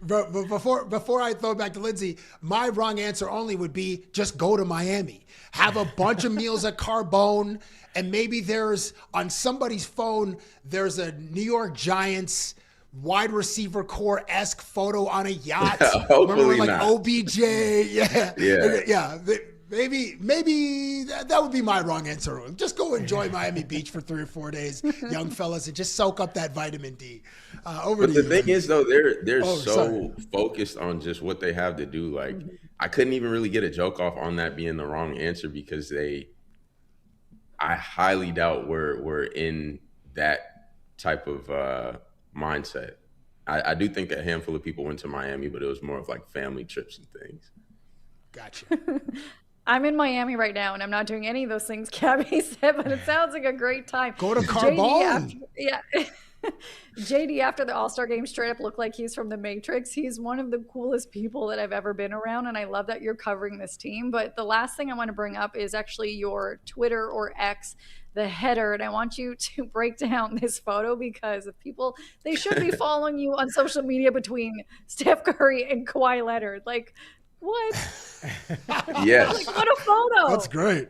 But before I throw it back to Lindsay, my wrong answer only would be just go to Miami. Have a bunch of meals at Carbone, and maybe there's on somebody's phone, there's a New York Giants wide receiver core-esque photo on a yacht.
Hopefully
like
not.
OBJ. Yeah. Maybe that would be my wrong answer. Just go enjoy Miami Beach for 3 or 4 days, young fellas, and just soak up that vitamin D. But
the thing is, though, they're so focused on just what they have to do. Like, I couldn't even really get a joke off on that being the wrong answer because I highly doubt we're in that type of mindset. I do think a handful of people went to Miami, but it was more of like family trips and things.
Gotcha.
I'm in Miami right now, and I'm not doing any of those things Cabbie said, but it sounds like a great time.
Go to Carbone.
JD, after the All-Star game, straight up looked like he's from the Matrix. He's one of the coolest people that I've ever been around, and I love that you're covering this team. But the last thing I want to bring up is actually your Twitter or X, the header, and I want you to break down this photo because they should be following you on social media between Steph Curry and Kawhi Leonard. Like, what?
Yes.
Like, what a photo.
That's great.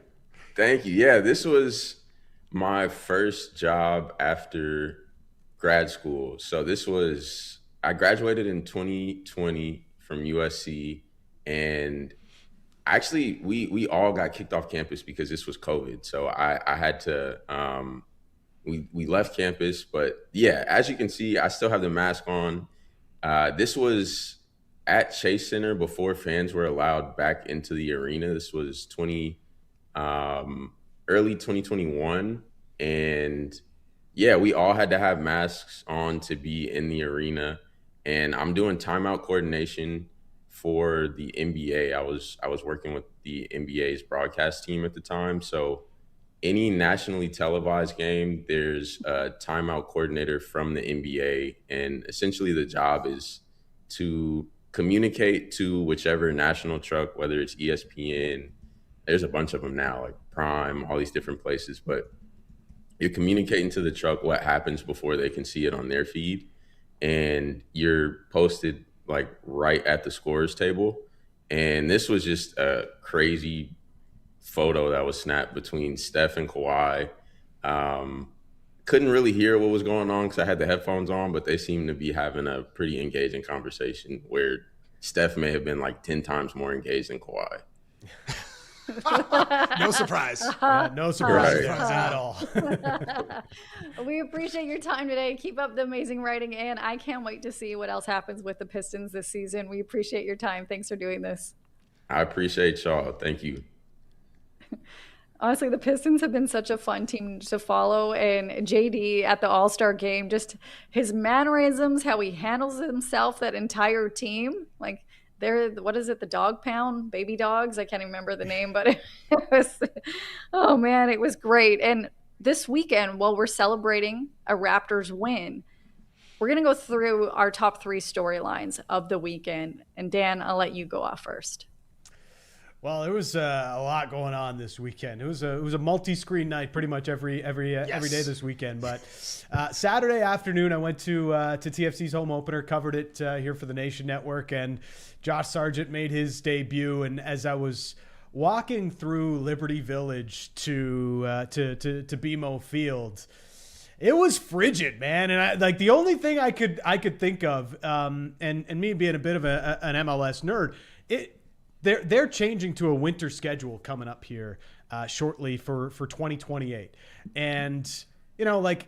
Thank you. Yeah, this was my first job after grad school. So I graduated in 2020 from USC, and actually we all got kicked off campus because this was COVID. So I had to, we left campus, but yeah, as you can see, I still have the mask on. This was at Chase Center before fans were allowed back into the arena. This was early 2021. And yeah, we all had to have masks on to be in the arena. And I'm doing timeout coordination for the NBA. I was working with the NBA's broadcast team at the time. So any nationally televised game, there's a timeout coordinator from the NBA. And essentially the job is to communicate to whichever national truck, whether it's ESPN, there's a bunch of them now, like Prime, all these different places, but you're communicating to the truck what happens before they can see it on their feed. And you're posted like right at the scorer's table. And this was just a crazy photo that was snapped between Steph and Kawhi. Couldn't really hear what was going on because I had the headphones on, but they seemed to be having a pretty engaging conversation where Steph may have been like 10 times more engaged than Kawhi.
No surprise.
No surprise at all.
We appreciate your time today. Keep up the amazing writing, and I can't wait to see what else happens with the Pistons this season. We appreciate your time. Thanks for doing this.
I appreciate y'all. Thank you.
Honestly, the Pistons have been such a fun team to follow, and JD at the All-Star game, just his mannerisms, how he handles himself, that entire team, like they're, what is it, the dog pound, baby dogs? I can't even remember the name, but it was, oh man, it was great. And this weekend, while we're celebrating a Raptors win, we're going to go through our top 3 storylines of the weekend. And Dan, I'll let you go off first.
Well, there was a lot going on this weekend. It was a multi-screen night pretty much every day this weekend. But Saturday afternoon, I went to TFC's home opener, covered it here for the Nation Network, and Josh Sargent made his debut. And as I was walking through Liberty Village to BMO Field, it was frigid, man. And like the only thing I could think of, and me being a bit of an MLS nerd, they're changing to a winter schedule coming up here shortly for 2028, and like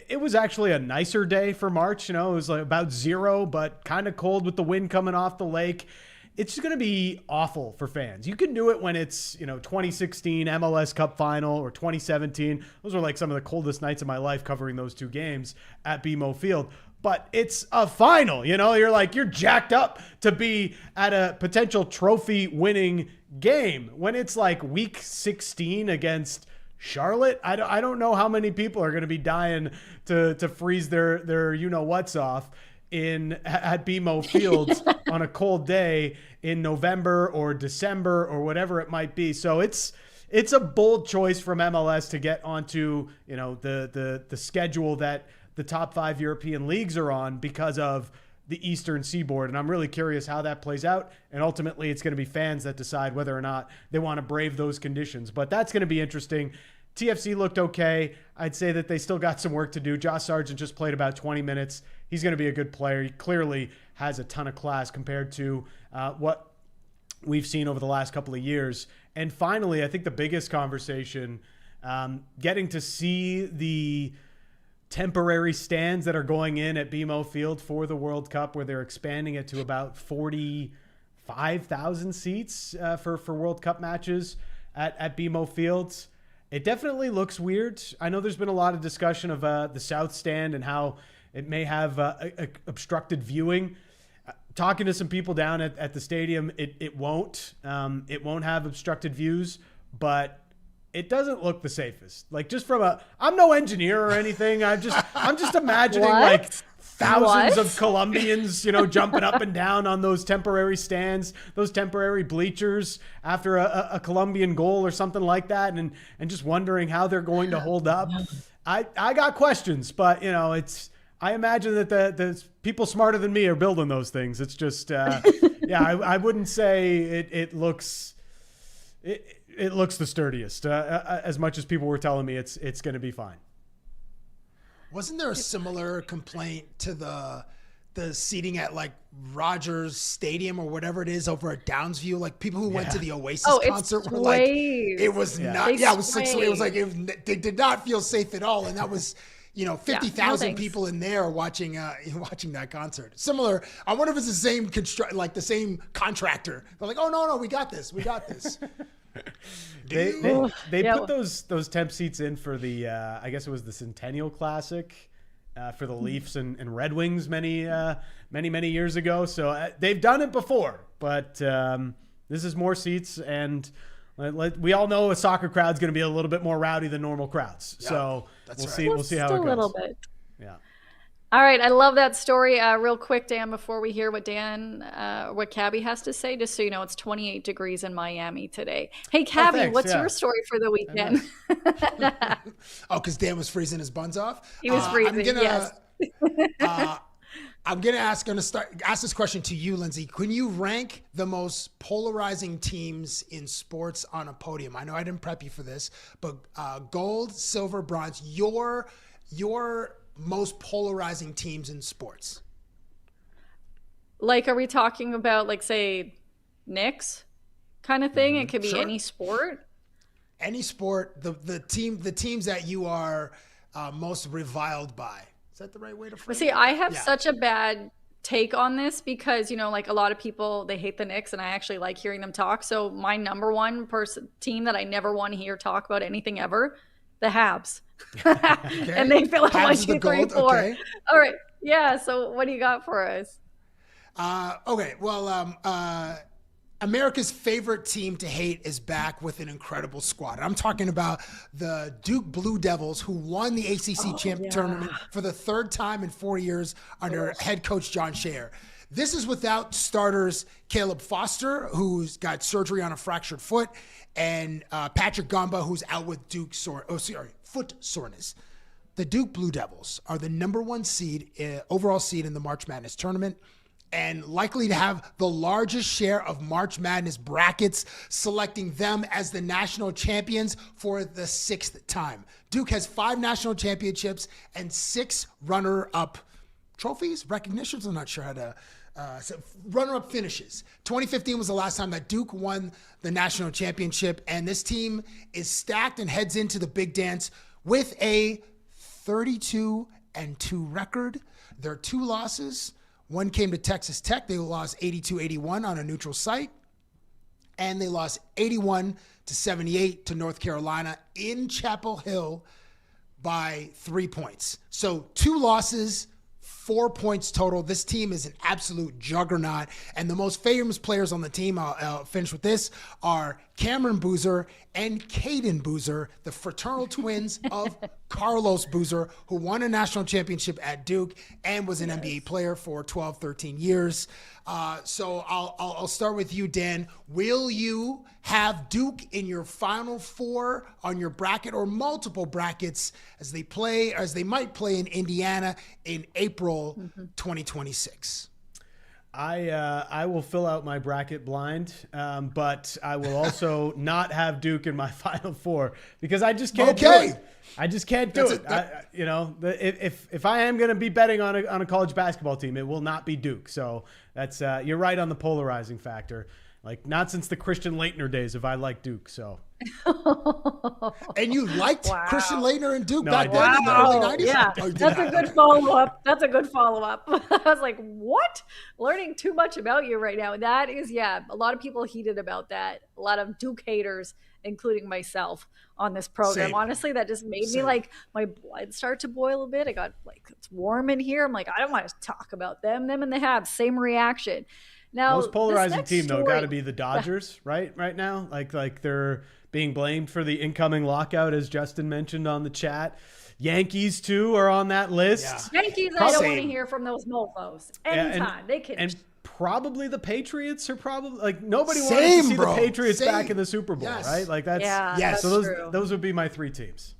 it was actually a nicer day for March. It was like about 0, but kind of cold with the wind coming off the lake. It's going to be awful for fans. You can do it when it's, 2016 MLS Cup final or 2017. Those are like some of the coldest nights of my life covering those 2 games at BMO Field. But it's a final, you're jacked up to be at a potential trophy winning game. When it's like week 16 against Charlotte, I don't know how many people are going to be dying to freeze their what's off at BMO Fields on a cold day in November or December or whatever it might be. So it's a bold choice from MLS to get onto, the schedule that the top 5 European leagues are on because of the Eastern Seaboard. And I'm really curious how that plays out. And ultimately it's going to be fans that decide whether or not they want to brave those conditions. But that's going to be interesting. TFC looked okay. I'd say that they still got some work to do. Josh Sargent just played about 20 minutes. He's going to be a good player. He clearly has a ton of class compared to what we've seen over the last couple of years. And finally, I think the biggest conversation, getting to see the temporary stands that are going in at BMO Field for the World Cup, where they're expanding it to about 45,000 seats for World Cup matches at BMO Fields. It definitely looks weird. I know there's been a lot of discussion of the South Stand and how it may have obstructed viewing. Talking to some people down at the stadium, it won't. It won't have obstructed views, but it doesn't look the safest. Like just I'm no engineer or anything. I'm just imagining like thousands of Colombians, jumping up and down on those temporary stands, those temporary bleachers after a Colombian goal or something like that, and just wondering how they're going to hold up. I got questions, but I imagine that the people smarter than me are building those things. It's just, I wouldn't say it looks the sturdiest. As much as people were telling me it's going to be fine.
Wasn't there a similar complaint to the seating at like Rogers Stadium or whatever it is over at Downsview? Like people who went to the Oasis concert were like, it was not. Yeah, it was 6. It was like they did not feel safe at all, and that was 50,000 people in there watching that concert. Similar. I wonder if it's the same the same contractor. They're like, oh no, we got this.
They put those temp seats in for the I guess it was the Centennial Classic for the Leafs and Red Wings many years ago. So they've done it before, but this is more seats, and we all know a soccer crowd's going to be a little bit more rowdy than normal crowds. Yeah, so we'll see how it goes.
A little bit.
Yeah.
All right, I love that story. Real quick, Dan, before we hear what Cabbie has to say, just so you know, it's 28 degrees in Miami today. Hey, Cabbie, what's your story for the weekend?
Because Dan was freezing his buns off?
He was freezing, yes.
I'm going to ask this question to you, Lindsay. Can you rank the most polarizing teams in sports on a podium? I know I didn't prep you for this, but gold, silver, bronze, your most polarizing teams in sports.
Like, are we talking about, like, say, Knicks kind of thing? It could be any sport.
Any sport. The teams that you are most reviled by. Is that the right way to phrase it?
See, I have such a bad take on this because, like a lot of people, they hate the Knicks, and I actually like hearing them talk. So my number one team that I never want to hear talk about anything ever, the Habs. Okay. And they fill out 1, 2, 3, 4. Okay. All right. Yeah. So what do you got for us?
Okay. Well, America's favorite team to hate is back with an incredible squad. I'm talking about the Duke Blue Devils, who won the ACC tournament for the 3rd time in 4 years under head coach John Scheyer. This is without starters Caleb Foster, who's got surgery on a fractured foot, and Patrick Gamba, who's out with foot soreness. The Duke Blue Devils are the number 1 seed, overall seed in the March Madness tournament. and likely to have the largest share of March Madness brackets, selecting them as the national champions for the 6th time. Duke has 5 national championships and 6 runner-up trophies, recognitions. I'm not sure how to runner-up finishes. 2015 was the last time that Duke won the national championship, and this team is stacked and heads into the big dance with a 32-2 record. Their 2 losses, one came to Texas Tech. They lost 82-81 on a neutral site, and they lost 81-78 to North Carolina in Chapel Hill by 3 points. So 2 losses, 4 points total. This team is an absolute juggernaut. And the most famous players on the team, I'll finish with this, are Cameron Boozer and Caden Boozer, the fraternal twins of Carlos Boozer, who won a national championship at Duke and was an NBA player for 12, 13 years. So I'll start with you, Dan. Will you have Duke in your Final Four on your bracket or multiple brackets as they might play in Indiana in April 2026?
I will fill out my bracket blind, but I will also not have Duke in my Final Four because I just can't do it. I just can't do it. If I am going to be betting on a college basketball team, it will not be Duke. So that's you're right on the polarizing factor. Like, not since the Christian Laettner days have I liked Duke. So.
And you liked Christian Laettner and Duke back
then
in the early 90s?
Yeah, that's a good follow-up. That's a good follow-up. I was like, what? Learning too much about you right now. That is, a lot of people heated about that. A lot of Duke haters, including myself, on this program.
Same.
Honestly, that just made me like, my blood start to boil a bit. I got it's warm in here. I'm like, I don't want to talk about them and the Habs. Same reaction. Now,
most polarizing team though got to be the Dodgers, right now. Like they're being blamed for the incoming lockout, as Justin mentioned on the chat. Yankees too are on that list.
Yeah. Yankees, I don't want to hear from those mofos anytime. They can.
And probably the Patriots are probably like nobody wants to see the Patriots back in the Super Bowl, right? Like that's
that's
so
true.
those would be my 3 teams.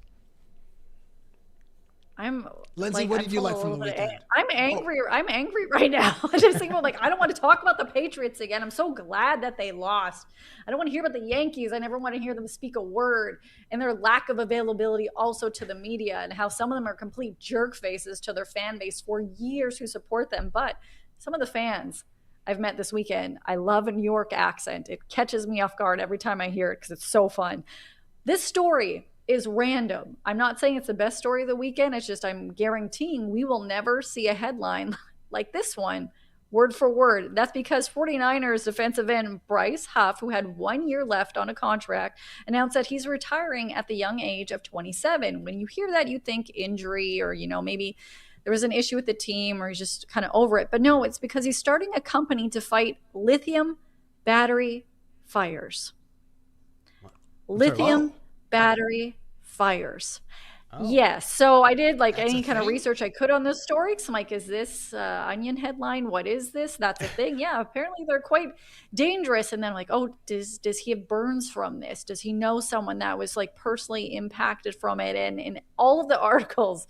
Lindsay, what did you like from the weekend?
I'm angry. I'm angry right now. I just think about I don't want to talk about the Patriots again. I'm so glad that they lost. I don't want to hear about the Yankees. I never want to hear them speak a word, and their lack of availability also to the media, and how some of them are complete jerk faces to their fan base for years who support them. But some of the fans I've met this weekend, I love a New York accent. It catches me off guard every time I hear it because it's so fun. This story is random. I'm not saying it's the best story of the weekend. It's just I'm guaranteeing we will never see a headline like this one, word for word. That's because 49ers defensive end Bryce Huff, who had 1 year left on a contract, announced that he's retiring at the young age of 27. When you hear that, you think injury or, maybe there was an issue with the team or he's just kind of over it. But no, it's because he's starting a company to fight lithium battery fires. Lithium battery fires. Oh. Yes. So I did any kind of research I could on this story. So I'm like, is this Onion headline? What is this? That's a thing. Yeah. Apparently they're quite dangerous. And then I'm like, oh, does he have burns from this? Does he know someone that was personally impacted from it? And in all of the articles,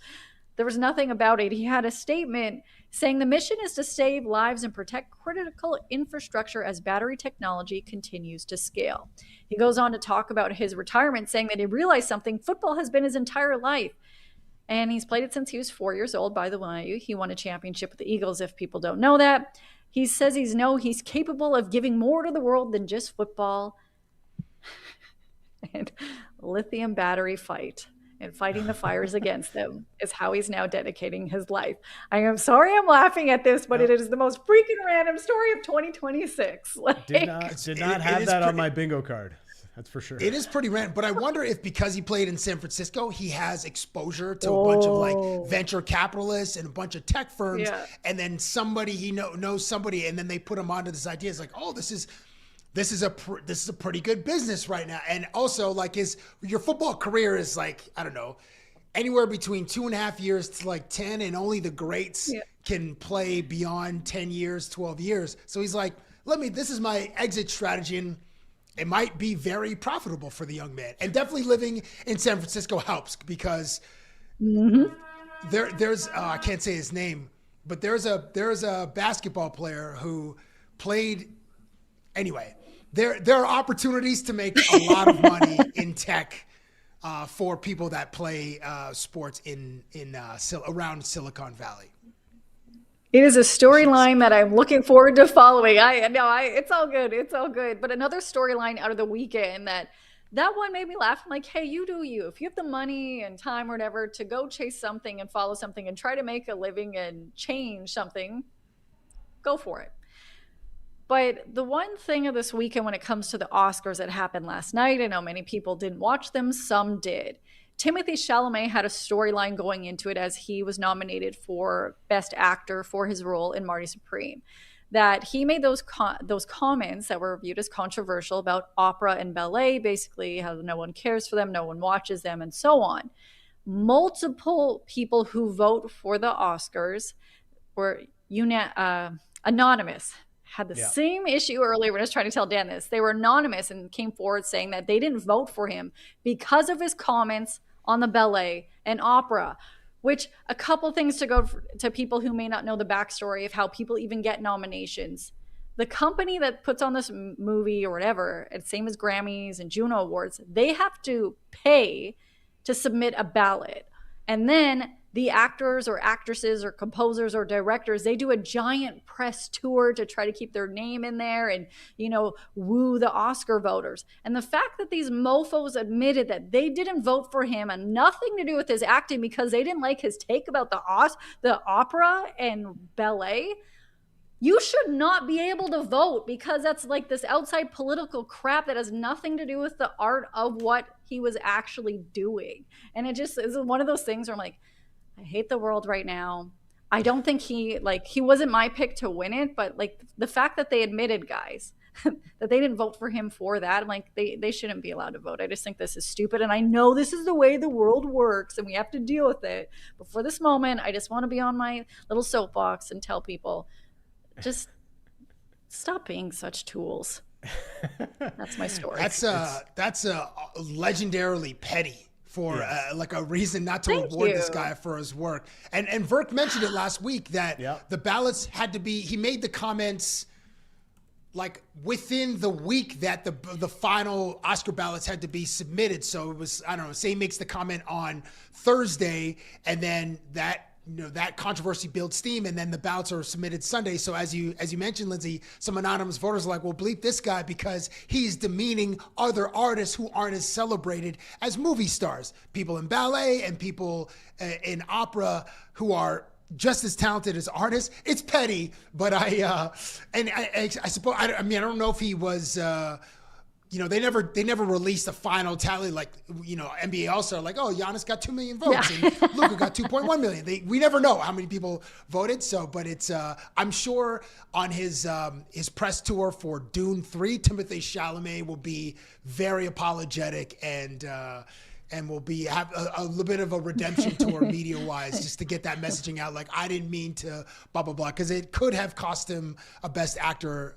there was nothing about it. He had a statement saying the mission is to save lives and protect critical infrastructure as battery technology continues to scale. He goes on to talk about his retirement, saying that he realized something. Football has been his entire life, and he's played it since he was 4 years old. By the way, he won a championship with the Eagles, if people don't know that. He says he's capable of giving more to the world than just football and lithium battery fight. And fighting the fires against them is how he's now dedicating his life. I am sorry I'm laughing at this, but it is the most freaking random story of 2026.
Did not have that on my bingo card. That's for sure.
It is pretty random, but I wonder if because he played in San Francisco, he has exposure to a bunch of venture capitalists and a bunch of tech firms, and then somebody he knows somebody, and then they put him onto this idea. It's like, oh, this is a pretty good business right now. And also your football career is I don't know, anywhere between 2.5 years to 10, and only the greats can play beyond 10 years, 12 years. So he's like, this is my exit strategy. And it might be very profitable for the young man. And definitely living in San Francisco helps because there's, I can't say his name, but there's a basketball player who played. Anyway, there are opportunities to make a lot of money in tech for people that play sports in around Silicon Valley.
It is a storyline that I'm looking forward to following. It's all good. It's all good. But another storyline out of the weekend that one made me laugh. I'm like, hey, you do you. If you have the money and time or whatever to go chase something and follow something and try to make a living and change something, go for it. But the one thing of this weekend when it comes to the Oscars that happened last night, I know many people didn't watch them, some did. Timothée Chalamet had a storyline going into it as he was nominated for Best Actor for his role in Marty Supreme. That he made those comments that were viewed as controversial about opera and ballet, basically how no one cares for them, no one watches them, and so on. Multiple people who vote for the Oscars were anonymous. Had the same issue earlier when I was trying to tell Dan this. They were anonymous and came forward saying that they didn't vote for him because of his comments on the ballet and opera, which a couple things to go to people who may not know the backstory of how people even get nominations. The company that puts on this movie or whatever, it's same as Grammys and Juno Awards, they have to pay to submit a ballot. And then the actors or actresses or composers or directors, they do a giant press tour to try to keep their name in there and, woo the Oscar voters. And the fact that these mofos admitted that they didn't vote for him and nothing to do with his acting because they didn't like his take about the opera and ballet, you should not be able to vote because that's like this outside political crap that has nothing to do with the art of what he was actually doing. And it just is one of those things where I'm like, I hate the world right now. I don't think he wasn't my pick to win it, but the fact that they admitted, guys, that they didn't vote for him for that, I'm like, they shouldn't be allowed to vote. I just think this is stupid. And I know this is the way the world works and we have to deal with it. But for this moment, I just want to be on my little soapbox and tell people, just stop being such tools. That's my story.
That's legendarily petty. For a reason not to reward this guy for his work. And Verk mentioned it last week that the ballots had to be, he made the comments within the week that the final Oscar ballots had to be submitted. So it was, I don't know, say he makes the comment on Thursday and then that controversy builds steam and then the ballots are submitted Sunday. So as you mentioned, Lindsay, some anonymous voters are like, well, bleep this guy because he's demeaning other artists who aren't as celebrated as movie stars, people in ballet and people in opera who are just as talented as artists. It's petty, but I suppose, I don't know if he was, they never released a final tally NBA All-Star Giannis got 2 million votes and Luka got 2.1 million. We never know how many people voted. So, but it's I'm sure on his press tour for Dune 3, Timothée Chalamet will be very apologetic and will have a little bit of a redemption tour media-wise just to get that messaging out. I didn't mean to blah, blah, blah, because it could have cost him a Best Actor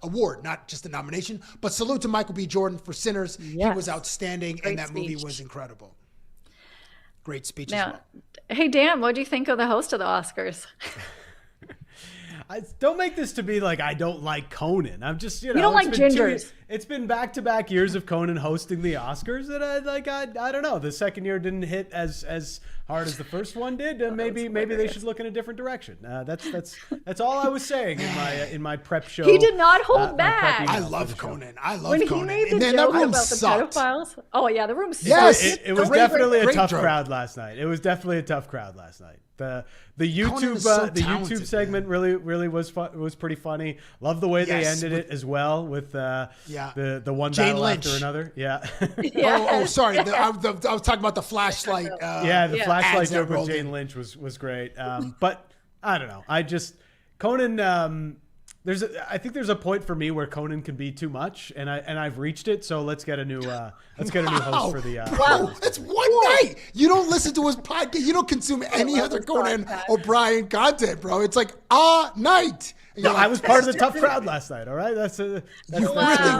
award, not just a nomination. But salute to Michael B. Jordan for Sinners. Yes. He was outstanding, and that movie was incredible. Great speech as well.
Hey, Dan, what do you think of the host of the Oscars?
Don't make this to be I don't like Conan. I'm just,
you don't like gingers.
It's been back-to-back years of Conan hosting the Oscars that I don't know. The second year didn't hit as hard as the first one did. And maybe they should look in a different direction. That's all I was saying in my prep show.
He did not hold back.
I love Conan.
When he made the joke about the pedophiles. Oh yeah, the room sucked.
Yes, it was definitely a tough crowd last night. It was definitely a tough crowd last night. The YouTube segment really was pretty funny. Love the way they ended it as well with the one
Jane
battle
Lynch.
after another. Yeah.
Sorry. I was talking about the flashlight.
The flashlight joke with Jane Lynch was great. But I don't know. Conan. I think there's a point for me where Conan can be too much, and I've reached it. So let's get a new host for the.
Bro, it's one night. You don't listen to his podcast. You don't consume any other Conan O'Brien content, bro. It's a night.
No, I was part of the tough crowd last night. All right, that's the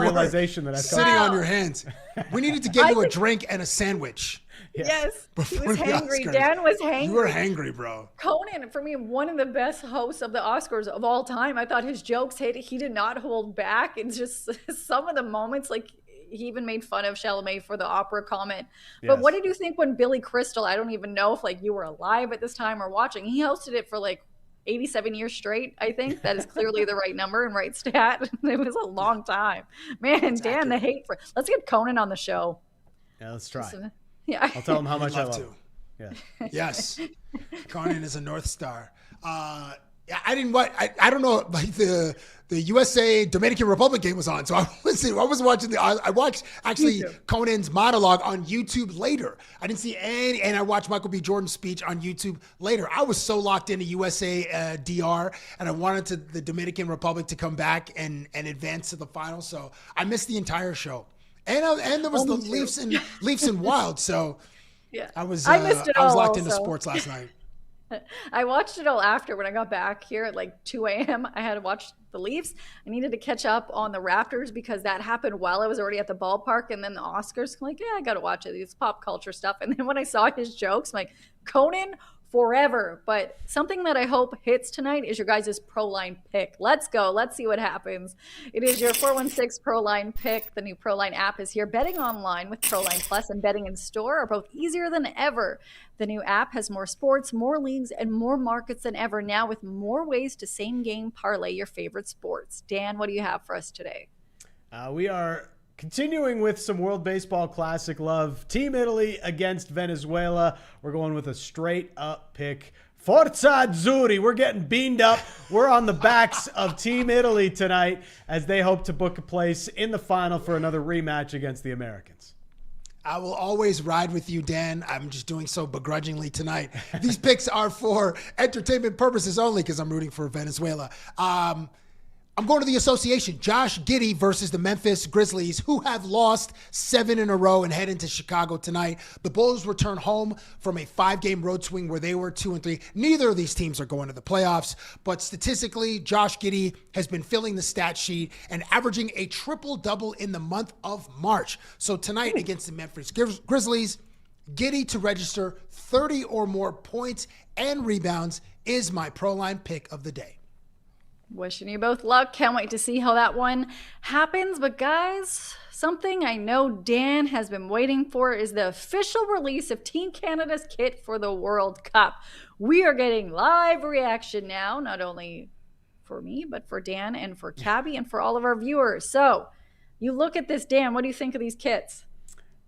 realization that I've
sitting on your hands. We needed to get you a drink and a sandwich.
Yes, he
Before
was
the
hangry.
Oscars.
Dan was hangry.
You were hangry, bro.
Conan, for me, one of the best hosts of the Oscars of all time. I thought his jokes hit. He did not hold back. It's just some of the moments, like he even made fun of Chalamet for the opera comment. But
Yes.
what did you think when Billy Crystal, I don't even know if like you were alive at this time or watching, he hosted it for like 87 years straight, I think. That is clearly the right number and right stat. It was a long time. Man, Dan, the hate for let's get Conan on the show.
Yeah, let's try.
Yeah.
I'll tell him how much I
Love
love
to.
him. Yeah.
Yes, Conan is a North Star. I didn't watch. I don't know. Like the USA Dominican Republic game was on, so I was watching I watched actually Conan's monologue on YouTube later. I didn't see any, and I watched Michael B. Jordan's speech on YouTube later. I was so locked into USA DR, and I wanted the Dominican Republic to come back and advance to the final. So I missed the entire show, and there was the Leafs and Wild. So
Yeah.
I was
missed it
I was
all
locked into
also.
sports last night.
I watched it all after when I got back here at like 2 a.m. I had to watch the Leafs. I needed to catch up on the Raptors because that happened while I was already at the ballpark. And then the Oscars, I'm like, yeah, I got to watch it. These pop culture stuff. And then when I saw his jokes, I'm like, Conan forever. But something that I hope hits tonight is your guys' ProLine pick. Let's go. Let's see what happens. It is your 416 ProLine pick. The new ProLine app is here. Betting online with ProLine Plus and betting in store are both easier than ever. The new app has more sports, more leagues, and more markets than ever now with more ways to same-game parlay your favorite sports. Dan, what do you have for us today?
We are continuing with some World Baseball Classic love. Team Italy against Venezuela. We're going with a straight-up pick. Forza Azzurri. We're getting beamed up. We're on the backs of Team Italy tonight as they hope to book a place in the final for another rematch against the Americans.
I will always ride with you, Dan. I'm just doing so begrudgingly tonight. These picks are for entertainment purposes only because I'm rooting for Venezuela. I'm going to the association. Josh Giddey versus the Memphis Grizzlies, who have lost 7 in a row and head into Chicago tonight. The Bulls return home from a 5-game road swing where they were 2-3. Neither of these teams are going to the playoffs, but statistically, Josh Giddey has been filling the stat sheet and averaging a triple-double in the month of March. So tonight against the Memphis Grizzlies, Giddey to register 30 or more points and rebounds is my ProLine pick of the day.
Wishing you both luck. Can't wait to see how that one happens. But guys, something I know Dan has been waiting for is the official release of Team Canada's kit for the World Cup. We are getting live reaction now, not only for me, but for Dan and for Cabbie and for all of our viewers. So you look at this, Dan, what do you think of these kits?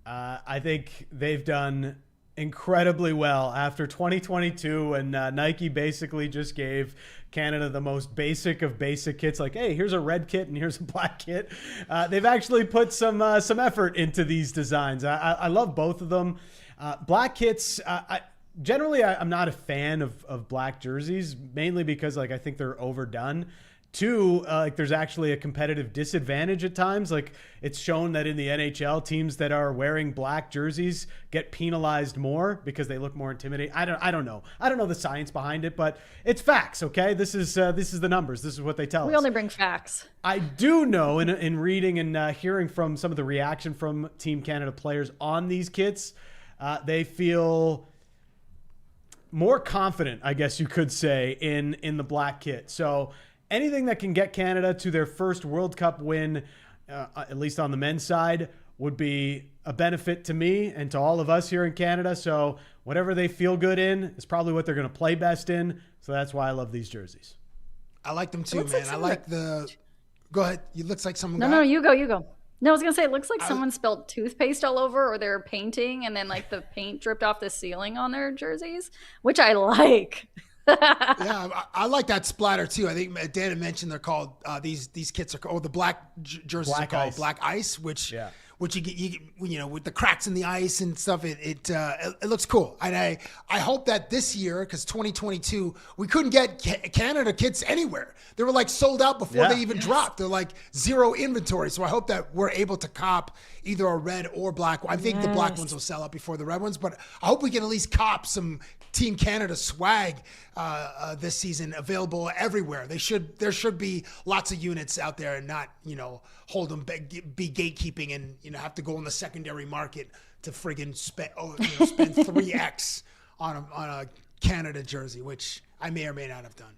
I think they've done incredibly well after 2022 and Nike basically just gave Canada the most basic of basic kits, like, hey, here's a red kit and here's a black kit. They've actually put some effort into these designs. I love both of them. Black kits, I'm not a fan of black jerseys, mainly because like I think they're overdone. 2, like there's actually a competitive disadvantage at times. Like it's shown that in the NHL, teams that are wearing black jerseys get penalized more because they look more intimidating. I don't know. I don't know the science behind it, but it's facts. Okay, this is the numbers. This is what they tell us.
We only bring facts.
I do know in reading and hearing from some of the reaction from Team Canada players on these kits, they feel more confident, I guess you could say, in the black kit. So anything that can get Canada to their first World Cup win, at least on the men's side, would be a benefit to me and to all of us here in Canada. So whatever they feel good in is probably what they're going to play best in. So that's why I love these jerseys.
I like them too, man. I like the... Go ahead. It looks like someone
No, you go. No, I was going to say, it looks like someone spilled toothpaste all over or they're painting and then like the paint dripped off the ceiling on their jerseys, which I like.
Yeah, I like that splatter too. I think Dan had mentioned they're called these kits are called the black jerseys are called Black Ice, which you know with the cracks in the ice and stuff. It looks cool, and I hope that this year, because 2022 we couldn't get Canada kits anywhere. They were like sold out before they even dropped. They're like zero inventory. So I hope that we're able to cop either a red or black. I think the black ones will sell out before the red ones, but I hope we can at least cop some Team Canada swag this season available everywhere. There should be lots of units out there and not, hold them, be gatekeeping and, have to go in the secondary market to friggin' spend 3x on a Canada jersey, which I may or may not have done.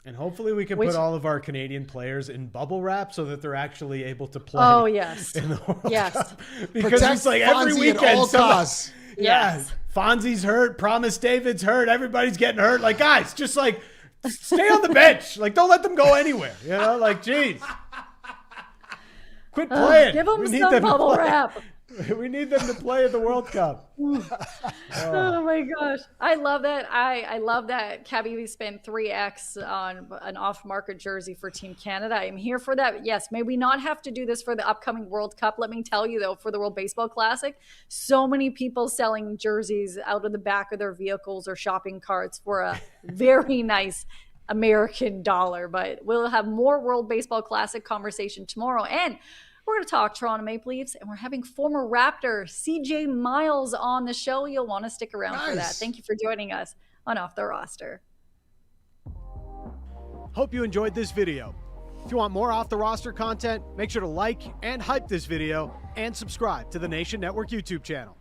And hopefully we can put all of our Canadian players in bubble wrap so that they're actually able to play.
Oh, yes.
In the World
Yes.
Cup. Because it's like every
Fonzie
weekend.
at all costs.
Yes.
Fonzie's hurt. Promise David's hurt. Everybody's getting hurt. Like, guys, just like stay on the bench. Like, don't let them go anywhere. Like, geez. Quit playing.
Give them some bubble wrap.
We need them to play at the World Cup.
Oh my gosh. I love that. I love that Cabbie spent 3x on an off-market jersey for Team Canada. I'm here for that. Yes, may we not have to do this for the upcoming World Cup. Let me tell you, though, for the World Baseball Classic, so many people selling jerseys out of the back of their vehicles or shopping carts for a very nice American dollar. But we'll have more World Baseball Classic conversation tomorrow. And we're going to talk Toronto Maple Leafs, and we're having former Raptor CJ Miles on the show. You'll want to stick around for that. Thank you for joining us on Off the Roster.
Hope you enjoyed this video. If you want more Off the Roster content, make sure to like and hype this video and subscribe to the Nation Network YouTube channel.